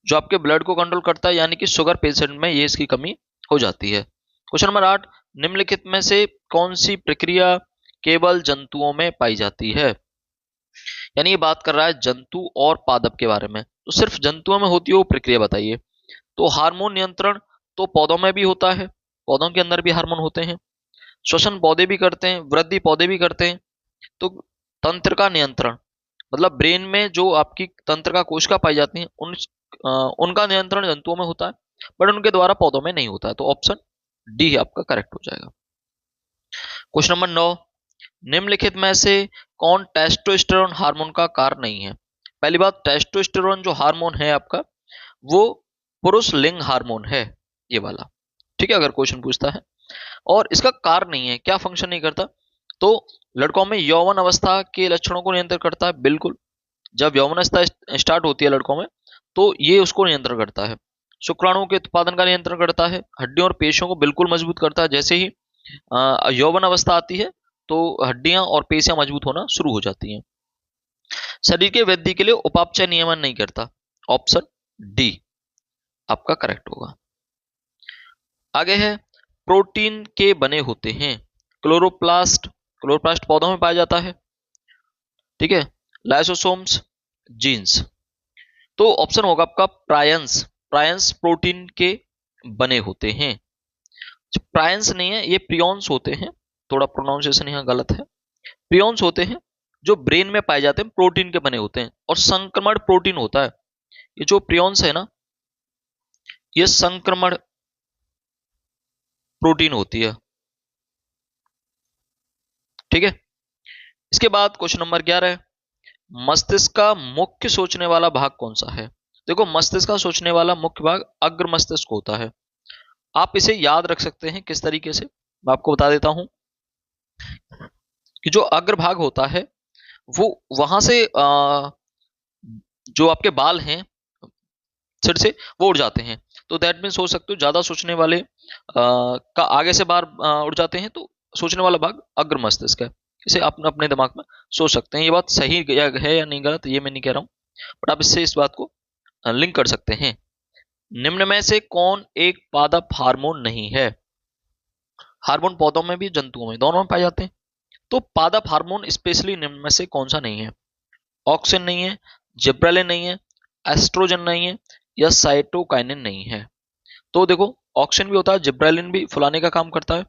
Speaker 1: जो आपके ब्लड को कंट्रोल करता है, यानी कि शुगर पेशेंट में ये इसकी कमी हो जाती है। क्वेश्चन नंबर 8, निम्नलिखित में से कौन सी प्रक्रिया केवल जंतुओं में पाई जाती है? यानी ये बात कर रहा है जंतु और पादप के बारे में, तो सिर्फ जंतुओं में होती है वो प्रक्रिया बताइए। तो हार्मोन नियंत्रण तो पौधों में भी होता है, पौधों के अंदर भी हार्मोन होते हैं। श्वसन पौधे भी करते हैं, वृद्धि पौधे भी करते हैं। तो तंत्र का नियंत्रण मतलब ब्रेन में जो आपकी तंत्र का कोशिका पाई जाती हैं उनका नियंत्रण जंतुओं में होता है, बट उनके द्वारा पौधों में नहीं होता है। तो ऑप्शन डी आपका करेक्ट हो जाएगा। क्वेश्चन नंबर 9, निम्नलिखित में से कौन टेस्टोस्टेरोन हार्मोन का कार नहीं है? पहली बात, टेस्टोस्टेरोन जो हार्मोन है आपका वो पुरुष लिंग हार्मोन है, ये वाला। ठीक है, अगर क्वेश्चन पूछता है। और इसका कार नहीं है, क्या फंक्शन नहीं करता? तो लड़कों में यौवन अवस्था के लक्षणों को नियंत्रित करता है, बिल्कुल। जब यौवन अवस्था स्टार्ट होती है लड़कों में तो ये उसको नियंत्रण करता है। शुक्राणुओं के उत्पादन का नियंत्रण करता है, हड्डियों और पेशियों को बिल्कुल मजबूत करता है। जैसे ही यौवन अवस्था आती है तो हड्डियां और पेशियां मजबूत होना शुरू हो जाती हैं। शरीर के वृद्धि के लिए उपापचय नियमन नहीं करता। ऑप्शन डी आपका करेक्ट होगा। आगे है, प्रोटीन के बने होते हैं क्लोरोप्लास्ट। क्लोरोप्लास्ट पौधों में पाया जाता है, ठीक है। Lysosomes, jeans. तो ऑप्शन होगा आपका प्रायंस। प्रायंस प्रोटीन के बने होते हैं। प्रायंस नहीं है, ये प्रियॉन्स होते हैं। थोड़ा प्रोनाउंसिएशन यहाँ गलत है। प्रियॉन्स होते हैं जो ब्रेन में पाए जाते हैं, प्रोटीन के बने होते हैं और संक्रमण प्रोटीन होता है। ये जो प्रियॉन्स है ना, ये संक्रमण प्रोटीन होती है, ठीक है। इसके बाद क्वेश्चन नंबर 11 है, मस्तिष्क का मुख्य सोचने वाला भाग कौन सा है? देखो, मस्तिष्क का सोचने वाला मुख्य भाग अग्र मस्तिष्क होता है। आप इसे याद रख सकते हैं किस तरीके से, मैं आपको बता देता हूं कि जो अग्र भाग होता है वो वहां से जो आपके बाल हैं सिर से वो उड़ जाते हैं। तो दैट मीन सोच सकते हो ज्यादा सोचने वाले का आगे से बार उड़ जाते हैं, तो सोचने वाला भाग अग्र मस्तिष्क है। इसे आप अपने दिमाग में सोच सकते हैं। ये बात सही है या नहीं गलत ये मैं नहीं कह रहा हूं, बट आप इससे इस बात को लिंक कर सकते हैं। निम्न में से कौन एक पादप हार्मोन नहीं है? हार्मोन पौधों में भी जंतुओं में दोनों में पाए जाते हैं। तो पादप हार्मोन स्पेशली निम्न में से कौन सा नहीं है? ऑक्सिन नहीं है, जिब्रेलिन नहीं है, एस्ट्रोजन नहीं है, या साइटोकाइनिन नहीं है। तो देखो, ऑक्सिन भी होता है, जिब्रेलिन भी फुलाने का काम करता है,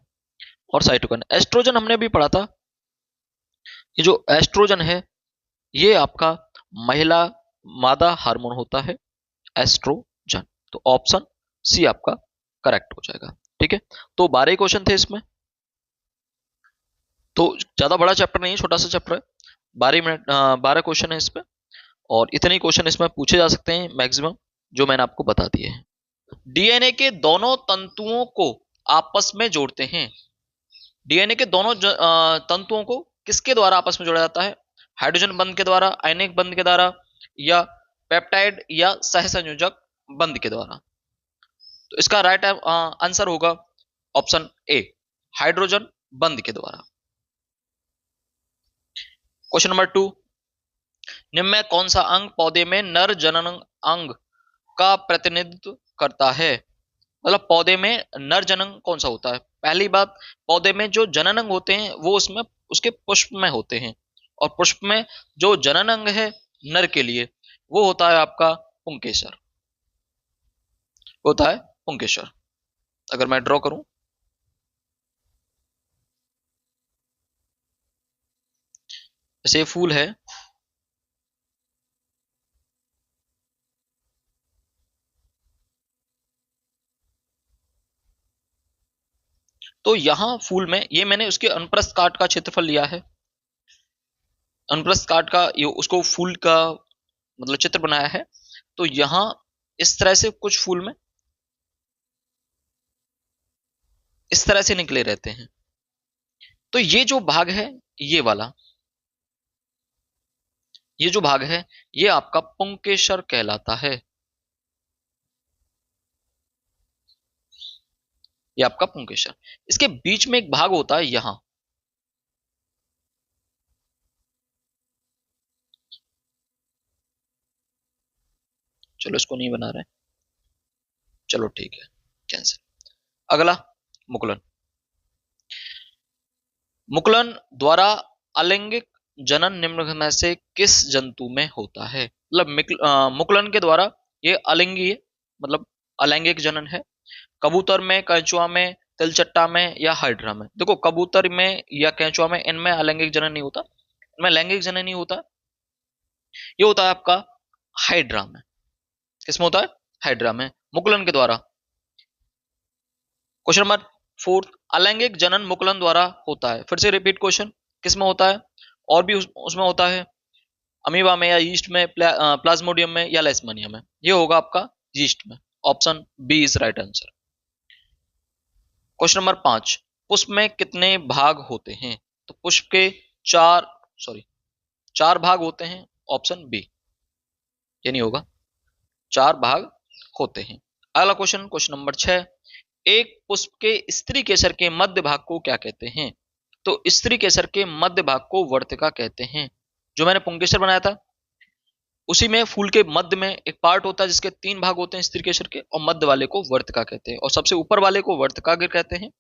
Speaker 1: और साइटोकाइनिन। एस्ट्रोजन हमने भी पढ़ा था। ये जो एस्ट्रोजन है ये आपका महिला मादा हार्मोन होता है, एस्ट्रोजन। तो ऑप्शन सी आपका करेक्ट हो जाएगा, ठीक है। तो 12 क्वेश्चन थे इसमें, तो ज्यादा बड़ा चैप्टर नहीं है, छोटा सा चैप्टर है। 12 मिनट 12 क्वेश्चन है इसमें, और इतने क्वेश्चन इसमें पूछे जा सकते हैं मैक्सिमम, जो मैंने आपको बता दिए हैं। डीएनए के दोनों तंतुओं को आपस में जोड़ते हैं। डीएनए के दोनों तंतुओं को किसके द्वारा आपस में जोड़ा जाता है? हाइड्रोजन बंध के द्वारा, आयनिक बंध के द्वारा, या पेप्टाइड या सहसंयोजक बंध के द्वारा? तो इसका राइट आंसर होगा ऑप्शन ए, हाइड्रोजन बंध के द्वारा। क्वेश्चन नंबर 2, निम्न में कौन सा अंग पौधे में नर जनन अंग का प्रतिनिधित्व करता है? मतलब पौधे में नर जनन कौन सा होता है? पहली बात, पौधे में जो जनन अंग होते हैं वो उसमें उसके पुष्प में होते हैं, और पुष्प में जो जनन अंग है नर के लिए वो होता है आपका पुंकेसर, होता है पुंकेसर। अगर मैं ड्रॉ करूं, जैसे फूल है, तो यहां फूल में ये मैंने उसके अनुप्रस्थ काट का क्षेत्रफल लिया है। अनुप्रस्थ काट का ये उसको फूल का मतलब चित्र बनाया है। तो यहां इस तरह से कुछ फूल में इस तरह से निकले रहते हैं। तो ये जो भाग है, ये वाला, ये जो भाग है ये आपका पुंकेसर कहलाता है। ये आपका पुंकेसर। इसके बीच में एक भाग होता है यहां, चलो इसको नहीं बना रहे, चलो ठीक है, कैंसिल। अगला, मुकुलन। मुकुलन द्वारा अलैंगिक जनन निम्न में से किस जंतु में होता है? मतलब मुकुलन के द्वारा ये अलिंगी है, मतलब अलैंगिक जनन है। कबूतर में, केंचुआ में, तिलचट्टा में या हाइड्रा में? देखो, कबूतर में या केंचुआ में, इनमें अलैंगिक जनन नहीं होता, इनमें लैंगिक जनन नहीं होता। ये होता है आपका हाइड्रा में। किसमें होता है? हाइड्रा में, मुकुलन के द्वारा। क्वेश्चन नंबर 4, अलैंगिक जनन मुकुलन द्वारा होता है। फिर से रिपीट क्वेश्चन, किसमें होता है? और भी उसमें होता है, अमीबा में या यीस्ट में, प्लाज्मोडियम में या लेशमानिया में? ये होगा आपका यीस्ट में। Option B is right answer. Question number 5, पुष्प में कितने भाग होते हैं? तो पुष्प के चार भाग होते हैं। ऑप्शन बी, ये नहीं होगा, 4 भाग होते हैं। अगला क्वेश्चन, क्वेश्चन नंबर 6, एक पुष्प के स्त्री केसर के मध्य भाग को क्या कहते हैं? तो स्त्री केसर के मध्य भाग को वर्तिका कहते हैं। जो मैंने पुंकेसर बनाया था, उसी में फूल के मध्य में एक पार्ट होता है जिसके 3 भाग होते हैं स्त्री केसर के, और मध्य वाले को वर्तिका कहते हैं, और सबसे ऊपर वाले को वर्तिकाग्र कहते हैं,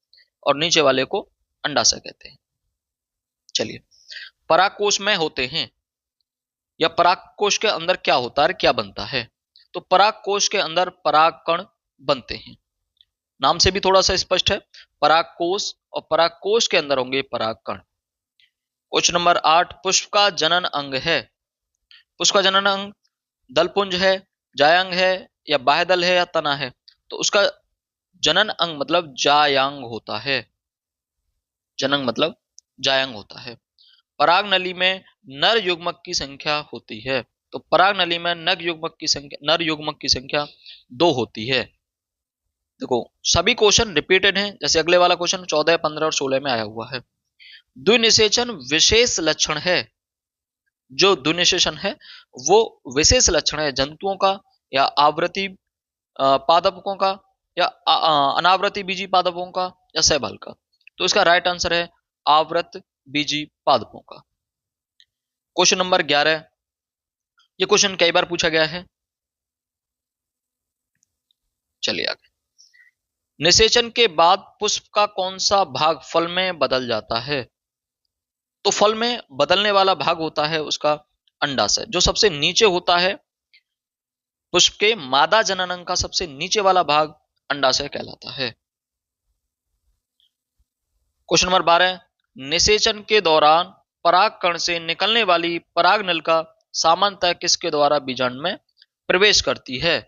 Speaker 1: और नीचे वाले को अंडाशय कहते हैं। चलिए, परागकोश में होते हैं, या परागकोश के अंदर क्या होता है, क्या बनता है? तो परागकोश के अंदर परागकण बनते हैं। नाम से भी थोड़ा सा स्पष्ट है, परागकोश, और परागकोश के अंदर होंगे परागकण। क्वेश्चन नंबर 8, पुष्प का जनन अंग है। पुष्प का जनन अंग दलपुंज है, जायांग है, या बाह्यदल है, या तना है? तो उसका जनन अंग मतलब जायांग होता है। जनन मतलब जायांग होता है। पराग नली में नर युग्मक की संख्या होती है। तो पराग नली में नर युग्मक की संख्या 2 होती है। देखो, सभी क्वेश्चन रिपीटेड हैं, जैसे अगले वाला क्वेश्चन 14, 15 और 16 में आया हुआ है। द्विनिषेचन विशेष लक्षण है। जो द्विनिषेचन है वो विशेष लक्षण है जंतुओं का, या आवृत्ति पादपों का, या अनावृत्ति बीजी पादपों का, या शैवाल का? तो इसका राइट आंसर है आवृत बीजी पादपों का। क्वेश्चन नंबर 11, ये क्वेश्चन कई बार पूछा गया है। चलिए आगे। निषेचन के बाद पुष्प का कौन सा भाग फल में बदल जाता है? तो फल में बदलने वाला भाग होता है उसका अंडाशय, जो सबसे नीचे होता है। पुष्प के मादा जननांग का सबसे नीचे वाला भाग अंडाशय कहलाता है। क्वेश्चन नंबर 12, निषेचन के दौरान परागकण से निकलने वाली परागनल का सामान्यतः किसके द्वारा बीजांड में प्रवेश करती है?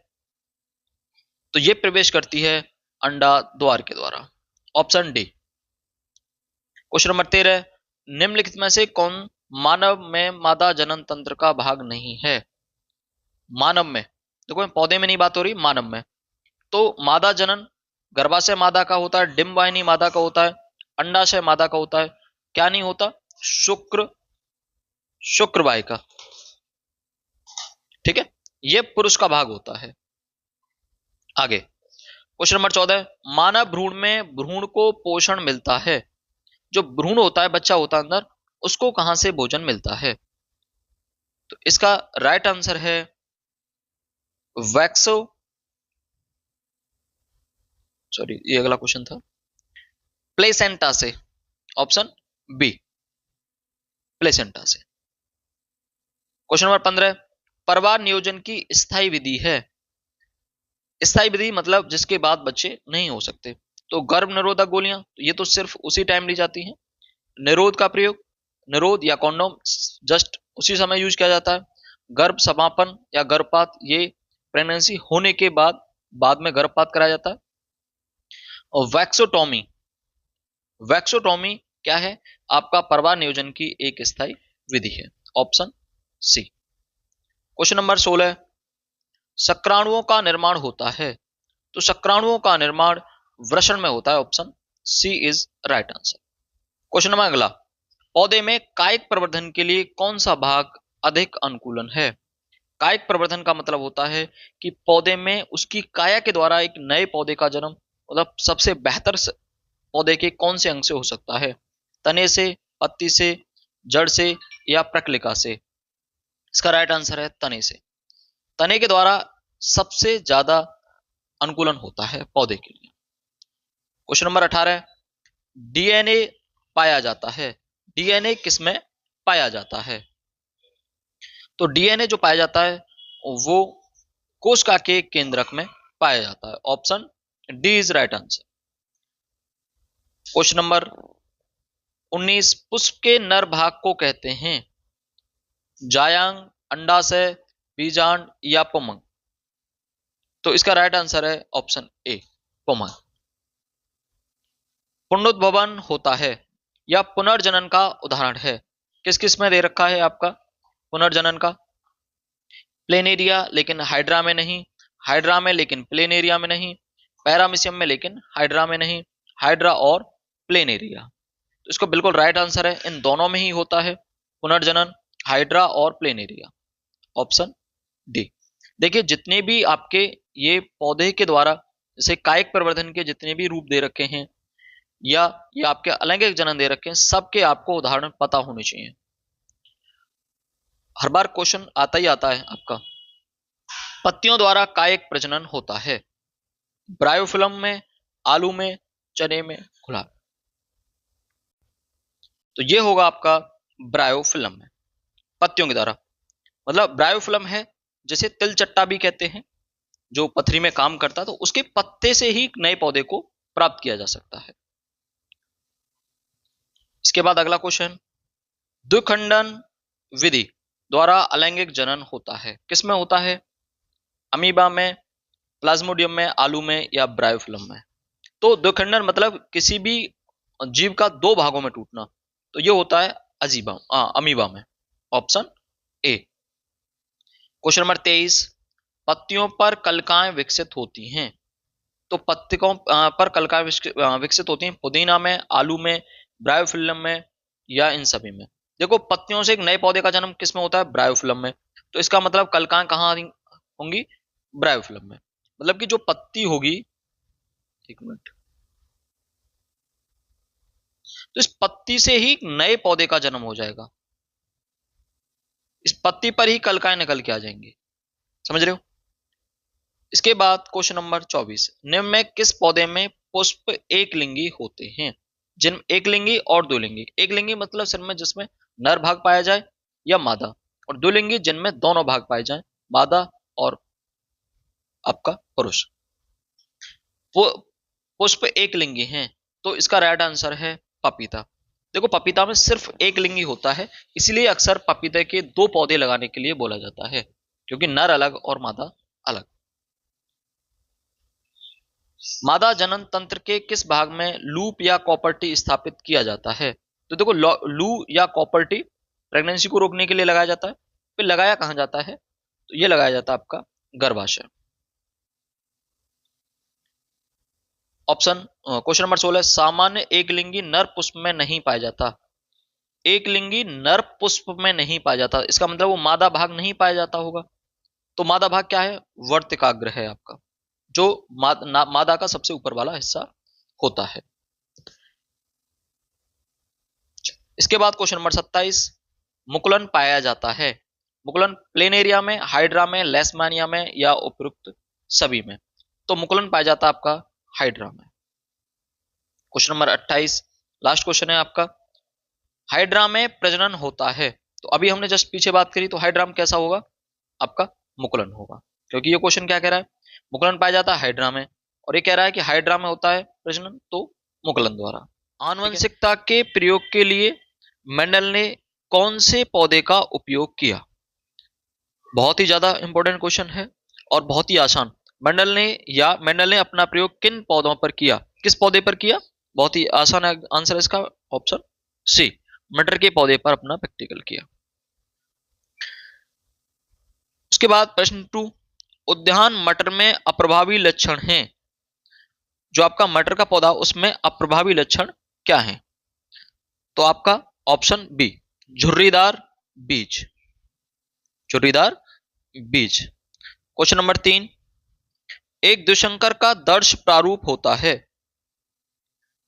Speaker 1: तो ये प्रवेश करती है अंडा द्वार के द्वारा। Option D. क्वेश्चन नंबर 13, निम्नलिखित में से कौन मानव में मादा जनन तंत्र का भाग नहीं है? मानव में, देखो पौधे में नहीं बात हो रही, मानव में। तो मादा जनन गर्भाशय मादा का होता है, डिंबवाहिनी मादा का होता है, अंडाशय मादा का होता है। क्या नहीं होता? शुक्रवाहिनी का। ठीक है, ये पुरुष का भाग होता है। आगे क्वेश्चन नंबर 14, मानव भ्रूण में भ्रूण को पोषण मिलता है। जो भ्रूण होता है, बच्चा होता है अंदर, उसको कहां से भोजन मिलता है? तो इसका राइट आंसर है वैक्सो ये अगला क्वेश्चन था, प्लेसेंटा से। ऑप्शन बी, प्लेसेंटा से। क्वेश्चन नंबर 15, परिवार नियोजन की स्थायी विधि है। स्थायी विधि मतलब जिसके बाद बच्चे नहीं हो सकते। तो गर्भ निरोधक गोलियां, ये तो सिर्फ उसी टाइम ली जाती हैं। निरोध का प्रयोग, निरोध या कॉन्डोम जस्ट उसी समय यूज किया जाता है। गर्भ समापन या गर्भपात, ये प्रेगनेंसी होने के बाद में गर्भपात कराया जाता है। और वैक्सोटॉमी, वैक्सोटॉमी क्या है? आपका परिवार नियोजन की एक स्थायी विधि है। Option C. क्वेश्चन नंबर 16, शुक्राणुओं का निर्माण होता है। तो शुक्राणुओं का निर्माण वृषण में होता है। Option C is right answer. Question number अगला, पौधे में कायिक प्रवर्धन के लिए कौन सा भाग अधिक अनुकूलन है? कायिक प्रवर्धन का मतलब होता है कि पौधे में उसकी काया के द्वारा एक नए पौधे का जन्म, मतलब सबसे बेहतर पौधे के कौन से अंग से हो सकता है? तने से, पत्ती से, जड़ से, या प्रकलिका से? इसका राइट आंसर है तने से। तने के द्वारा सबसे ज्यादा अनुकूलन होता है पौधे के लिए। क्वेश्चन नंबर 18, डीएनए पाया जाता है। डीएनए किसमें पाया जाता है? तो डीएनए जो पाया जाता है वो कोशिका के केंद्रक में पाया जाता है। Option D is right answer. Question number 19, पुष्प के नर भाग को कहते हैं जायांग, अंडाशय, बीजांड या पुमंग? तो इसका राइट आंसर है ऑप्शन ए, पुमंग। पुनरुद्भवन होता है या पुनर्जनन का उदाहरण है? किस किस में दे रखा है आपका पुनर्जनन का? प्लेनेरिया लेकिन हाइड्रा में नहीं, हाइड्रा में लेकिन प्लेनेरिया में नहीं, पैरामीशियम में लेकिन हाइड्रा में नहीं, हाइड्रा और प्लेनेरिया। तो इसको बिल्कुल राइट आंसर है, इन दोनों में ही होता है पुनर्जनन, हाइड्रा और प्लेनेरिया। Option D. देखिए जितने भी आपके ये पौधे के द्वारा जैसे कायिक प्रवर्धन के जितने भी रूप दे रखे हैं या ये आपके अलैंगिक जनन दे रखे हैं, सबके आपको उदाहरण पता होने चाहिए। हर बार क्वेश्चन आता ही आता है आपका। पत्तियों द्वारा कायिक प्रजनन होता है ब्रायोफिल्म में, आलू में, चने में, गुलाब। तो ये होगा आपका ब्रायोफिल्म में, पत्तियों के द्वारा। मतलब ब्रायोफिल्म है जैसे तिल चट्टा भी कहते हैं, जो पथरी में काम करता है, तो उसके पत्ते से ही नए पौधे को प्राप्त किया जा सकता है। इसके बाद अगला क्वेश्चन, द्विखंडन विधि द्वारा अलैंगिक जनन होता है, किसमें होता है? अमीबा में, प्लाज्मोडियम में, आलू में या ब्रायोफिल्म में? तो द्विखंडन मतलब किसी भी जीव का दो भागों में टूटना, तो ये होता है अमीबा में। Option A. क्वेश्चन नंबर 23, पत्तियों पर कलिकाएं विकसित होती हैं। तो पत्तियों पर कलिकाएं विकसित होती हैं पुदीना में, आलू में, ब्रायोफिल्म में या इन सभी में? देखो पत्तियों से एक नए पौधे का जन्म किसमें होता है? ब्रायोफिल्म में। तो इसका मतलब कलिकाएं कहां होंगी? ब्रायोफिल्म में। मतलब कि जो पत्ती होगी, एक मिनट, तो इस पत्ती से ही नए पौधे का जन्म हो जाएगा, इस पत्ती पर ही कलिकाएं निकल के आ जाएंगी। समझ रहे हो? इसके बाद क्वेश्चन नंबर 24, निम्न में किस पौधे में पुष्प एक लिंगी होते हैं? जिन एक लिंगी और दो लिंगी। एक लिंगी मतलब सिर में जिसमें नर भाग पाया जाए या मादा, और दो लिंगी जिनमें दोनों भाग पाए जाए, मादा और आपका पुरुष। वो पुष्प एक लिंगी हैं, तो इसका राइट आंसर है पपीता। देखो पपीता में सिर्फ एक लिंगी होता है, इसलिए अक्सर पपीते के दो पौधे लगाने के लिए बोला जाता है, क्योंकि नर अलग और मादा अलग। मादा जनन तंत्र के किस भाग में लूप या कॉपर्टी स्थापित किया जाता है? तो देखो लू या कॉपर्टी प्रेगनेंसी को रोकने के लिए लगाया जाता है। फिर लगाया कहां जाता है? तो ये लगाया जाता है आपका गर्भाशय। ऑप्शन क्वेश्चन नंबर 16, सामान्य एक लिंगी नर पुष्प में नहीं पाया जाता। एक लिंगी नर पुष्प में नहीं पाया जाता, इसका मतलब वो मादा भाग नहीं पाया जाता होगा। तो मादा भाग क्या है? वर्तिकाग्र है आपका, जो मादा का सबसे ऊपर वाला हिस्सा होता है। इसके बाद क्वेश्चन नंबर 27, मुकुलन पाया जाता है। मुकुलन प्लेन एरिया में, हाइड्रा में, लेशमानिया में या उपयुक्त सभी में? तो मुकुलन पाया जाता है आपका हाइड्रा में। क्वेश्चन नंबर 28, लास्ट क्वेश्चन है आपका, हाइड्रा में प्रजनन होता है। तो अभी हमने जस्ट पीछे बात करी, तो हाइड्रा में कैसा होगा? आपका मुकुलन होगा, क्योंकि ये क्वेश्चन क्या कह रहा है? मुकुलन पाया जाता है हाइड्रा में, और ये कह रहा है कि हाइड्रा में होता है प्रजनन, तो मुकुलन द्वारा। आनुवंशिकता के प्रयोग के लिए मेंडल ने कौन से पौधे का उपयोग किया? बहुत ही ज्यादा इंपॉर्टेंट क्वेश्चन है और बहुत ही आसान। मेंडल ने अपना प्रयोग किन पौधों पर किया? किस पौधे पर किया? बहुत ही आसान आंसर है इसका, ऑप्शन सी, मटर के पौधे पर अपना प्रैक्टिकल किया। उसके बाद प्रश्न 2, उद्यान मटर में अप्रभावी लक्षण हैं। जो आपका मटर का पौधा उसमें अप्रभावी लक्षण क्या है? तो आपका ऑप्शन बी, झुर्रीदार बीज, झुर्रीदार बीज। क्वेश्चन नंबर 3, एक द्विशंकर का दर्श प्रारूप होता है।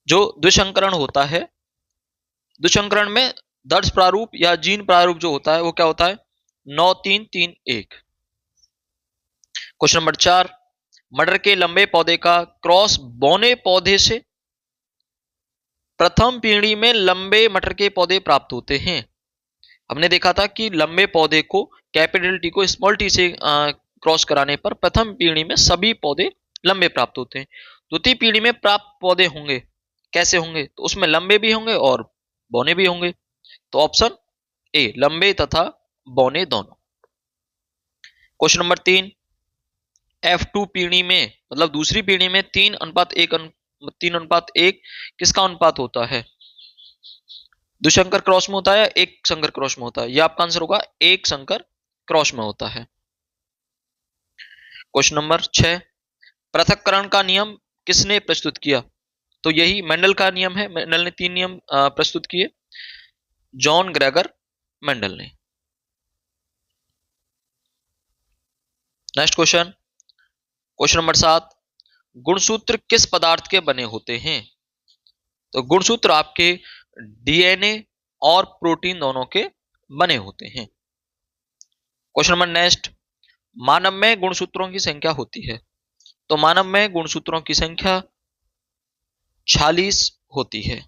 Speaker 1: जो द्विशंकरण होता है, द्विशंकरण में दर्श प्रारूप या जीन प्रारूप जो होता है वो क्या होता है? 9331। क्वेश्चन नंबर 4, मटर के लंबे पौधे का क्रॉस बौने पौधे से प्रथम पीढ़ी में लंबे मटर के पौधे प्राप्त होते हैं। हमने देखा था कि लंबे पौधे को कैपिटल टी को स्मॉल टी से क्रॉस कराने पर प्रथम पीढ़ी में सभी पौधे लंबे प्राप्त होते हैं। द्वितीय पीढ़ी में प्राप्त पौधे होंगे कैसे होंगे, तो उसमें लंबे भी होंगे और बौने भी होंगे। तो ऑप्शन ए, लंबे तथा बौने दोनों। क्वेश्चन नंबर 3, F2 पीढ़ी में मतलब दूसरी पीढ़ी में 3:1 किसका अनुपात होता है? द्विशंकर क्रॉस में होता है या एक संकर क्रॉस में होता है? यह आपका आंसर होगा एक संकर क्रॉस में होता है। क्वेश्चन नंबर 6, पृथक्करण का नियम किसने प्रस्तुत किया? तो यही मेंडल का नियम है। मेंडल ने 3 नियम प्रस्तुत किए, जॉन ग्रेगर मेंडल ने। नेक्स्ट क्वेश्चन, क्वेश्चन नंबर 7, गुणसूत्र किस पदार्थ के बने होते हैं? तो गुणसूत्र आपके डीएनए और प्रोटीन दोनों के बने होते हैं। क्वेश्चन नंबर नेक्स्ट, मानव में गुणसूत्रों की संख्या होती है। तो मानव में गुणसूत्रों की संख्या 46 होती है।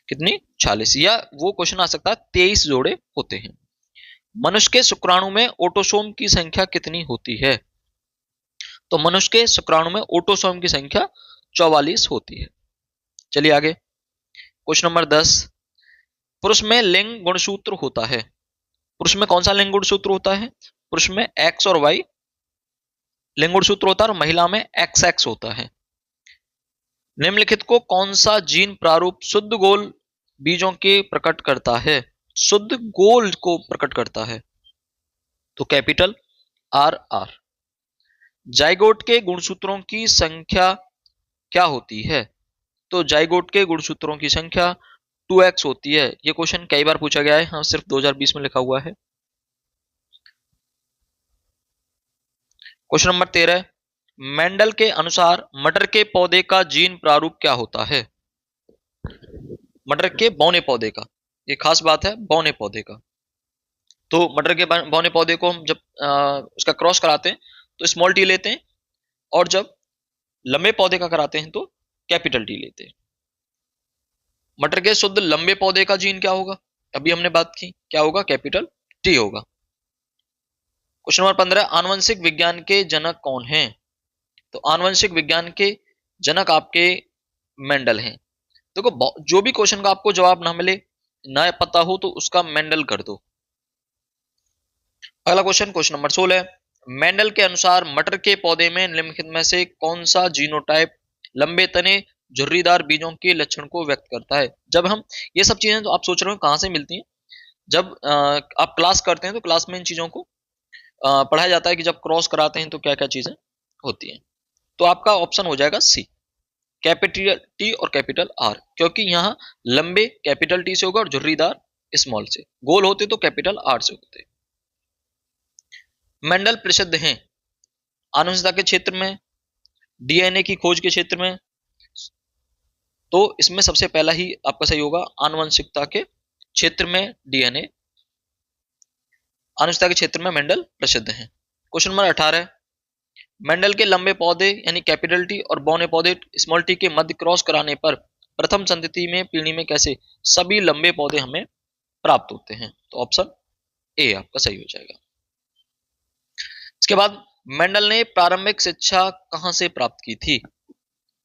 Speaker 1: कितनी? 46। या वो क्वेश्चन आ सकता है 23 जोड़े होते हैं। मनुष्य के शुक्राणु में ऑटोसोम की संख्या कितनी होती है? तो मनुष्य के शुक्राणु में ऑटोसोम की संख्या 44 होती है। चलिए आगे, क्वेश्चन नंबर 10, पुरुष में लिंग गुणसूत्र होता है। पुरुष में कौन सा लिंग गुणसूत्र होता है? पुरुष में एक्स और वाई लिंग गुणसूत्र होता है और महिला में एक्स एक्स होता है। निम्नलिखित को कौन सा जीन प्रारूप शुद्ध गोल बीजों के प्रकट करता है? शुद्ध गोल को प्रकट करता है, तो कैपिटल आर आर। जाइगोट के गुणसूत्रों की संख्या क्या होती है? तो जाइगोट के गुणसूत्रों की संख्या 2x होती है। यह क्वेश्चन कई बार पूछा गया है, हाँ सिर्फ 2020 में लिखा हुआ है। क्वेश्चन नंबर 13, मेंडल के अनुसार मटर के पौधे का जीन प्रारूप क्या होता है? मटर के बौने पौधे का, ये खास बात है बौने पौधे का। तो मटर के बौने पौधे को हम जब उसका क्रॉस कराते हैं तो स्मॉल टी लेते हैं, और जब लंबे पौधे का कराते हैं तो कैपिटल टी लेते हैं। मटर के शुद्ध लंबे पौधे का जीन क्या होगा? अभी हमने बात की, क्या होगा? कैपिटल टी होगा। क्वेश्चन नंबर 15, आनुवंशिक विज्ञान के जनक कौन हैं? तो आनुवंशिक विज्ञान के जनक आपके मेंडल हैं। देखो जो भी क्वेश्चन का आपको जवाब ना मिले, ना पता हो, तो उसका मेंडल कर दो। अगला क्वेश्चन, क्वेश्चन नंबर 16, मेंडल के अनुसार मटर के पौधे में निम्नलिखित में से कौन सा जीनोटाइप लंबे तने झुर्रीदार बीजों के लक्षण को व्यक्त करता है? जब हम ये सब चीजें तो आप सोच रहे हो कहां से मिलती हैं, जब आप क्लास करते हैं तो क्लास में इन चीजों को पढ़ाया जाता है कि जब क्रॉस कराते हैं तो क्या क्या चीजें होती हैं। तो आपका ऑप्शन हो जाएगा सी, कैपिटल टी और कैपिटल आर, क्योंकि यहाँ लंबे कैपिटल टी से होगा और झुर्रीदार स्मॉल से, गोल होते तो कैपिटल आर से होते। मेंडल प्रसिद्ध हैं आनुवंशिकता के क्षेत्र में, डीएनए की खोज के क्षेत्र में, तो इसमें सबसे पहला ही आपका सही होगा। आनुवंशिकता के क्षेत्र में डीएनए, आनुवंशिकता के क्षेत्र में मेंडल प्रसिद्ध हैं। क्वेश्चन नंबर 18, मेंडल के लंबे पौधे यानी कैपिटल टी और बौने पौधे स्मॉल टी के मध्य क्रॉस कराने पर प्रथम संतति में पीढ़ी में कैसे सभी लंबे पौधे हमें प्राप्त होते हैं? तो ऑप्शन ए आपका सही हो जाएगा। इसके बाद मेंडल ने प्रारंभिक शिक्षा कहां से प्राप्त की थी?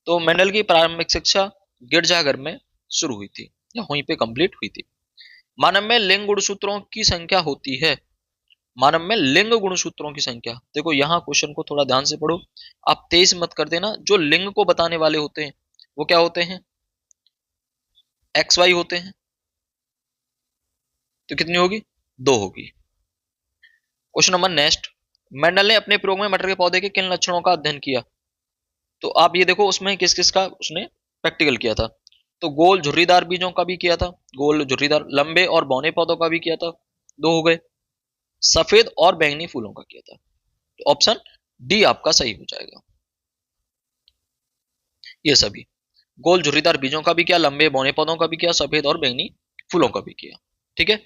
Speaker 1: तो मेंडल की प्रारंभिक शिक्षा गिरजाघर में शुरू हुई थी या वहीं पे कंप्लीट हुई थी। मानव में लिंग गुणसूत्रों की संख्या होती है। मानव में लिंग गुणसूत्रों की संख्या, देखो यहाँ क्वेश्चन को थोड़ा ध्यान से पढ़ो, आप तेज मत कर देना। जो लिंग को बताने वाले होते हैं वो क्या होते हैं? एक्स वाई होते हैं। तो कितनी होगी? 2 होगी। क्वेश्चन नंबर नेक्स्ट, मेंडल ने अपने प्रयोग में मटर के पौधे के किन लक्षणों का अध्ययन किया? तो आप ये देखो उसमें किस किस का उसने प्रैक्टिकल किया था। तो गोल झुर्रीदार बीजों का भी किया था, गोल झुर्रीदार लंबे और बौने पौधों का भी किया था, 2 हो गए। सफेद और बैंगनी फूलों का किया था। तो ऑप्शन डी आपका सही हो जाएगा। ये सभी गोल झुर्रीदार बीजों का भी किया, लंबे बौने पौधों का भी किया, सफेद और बैंगनी फूलों का भी किया। ठीक है।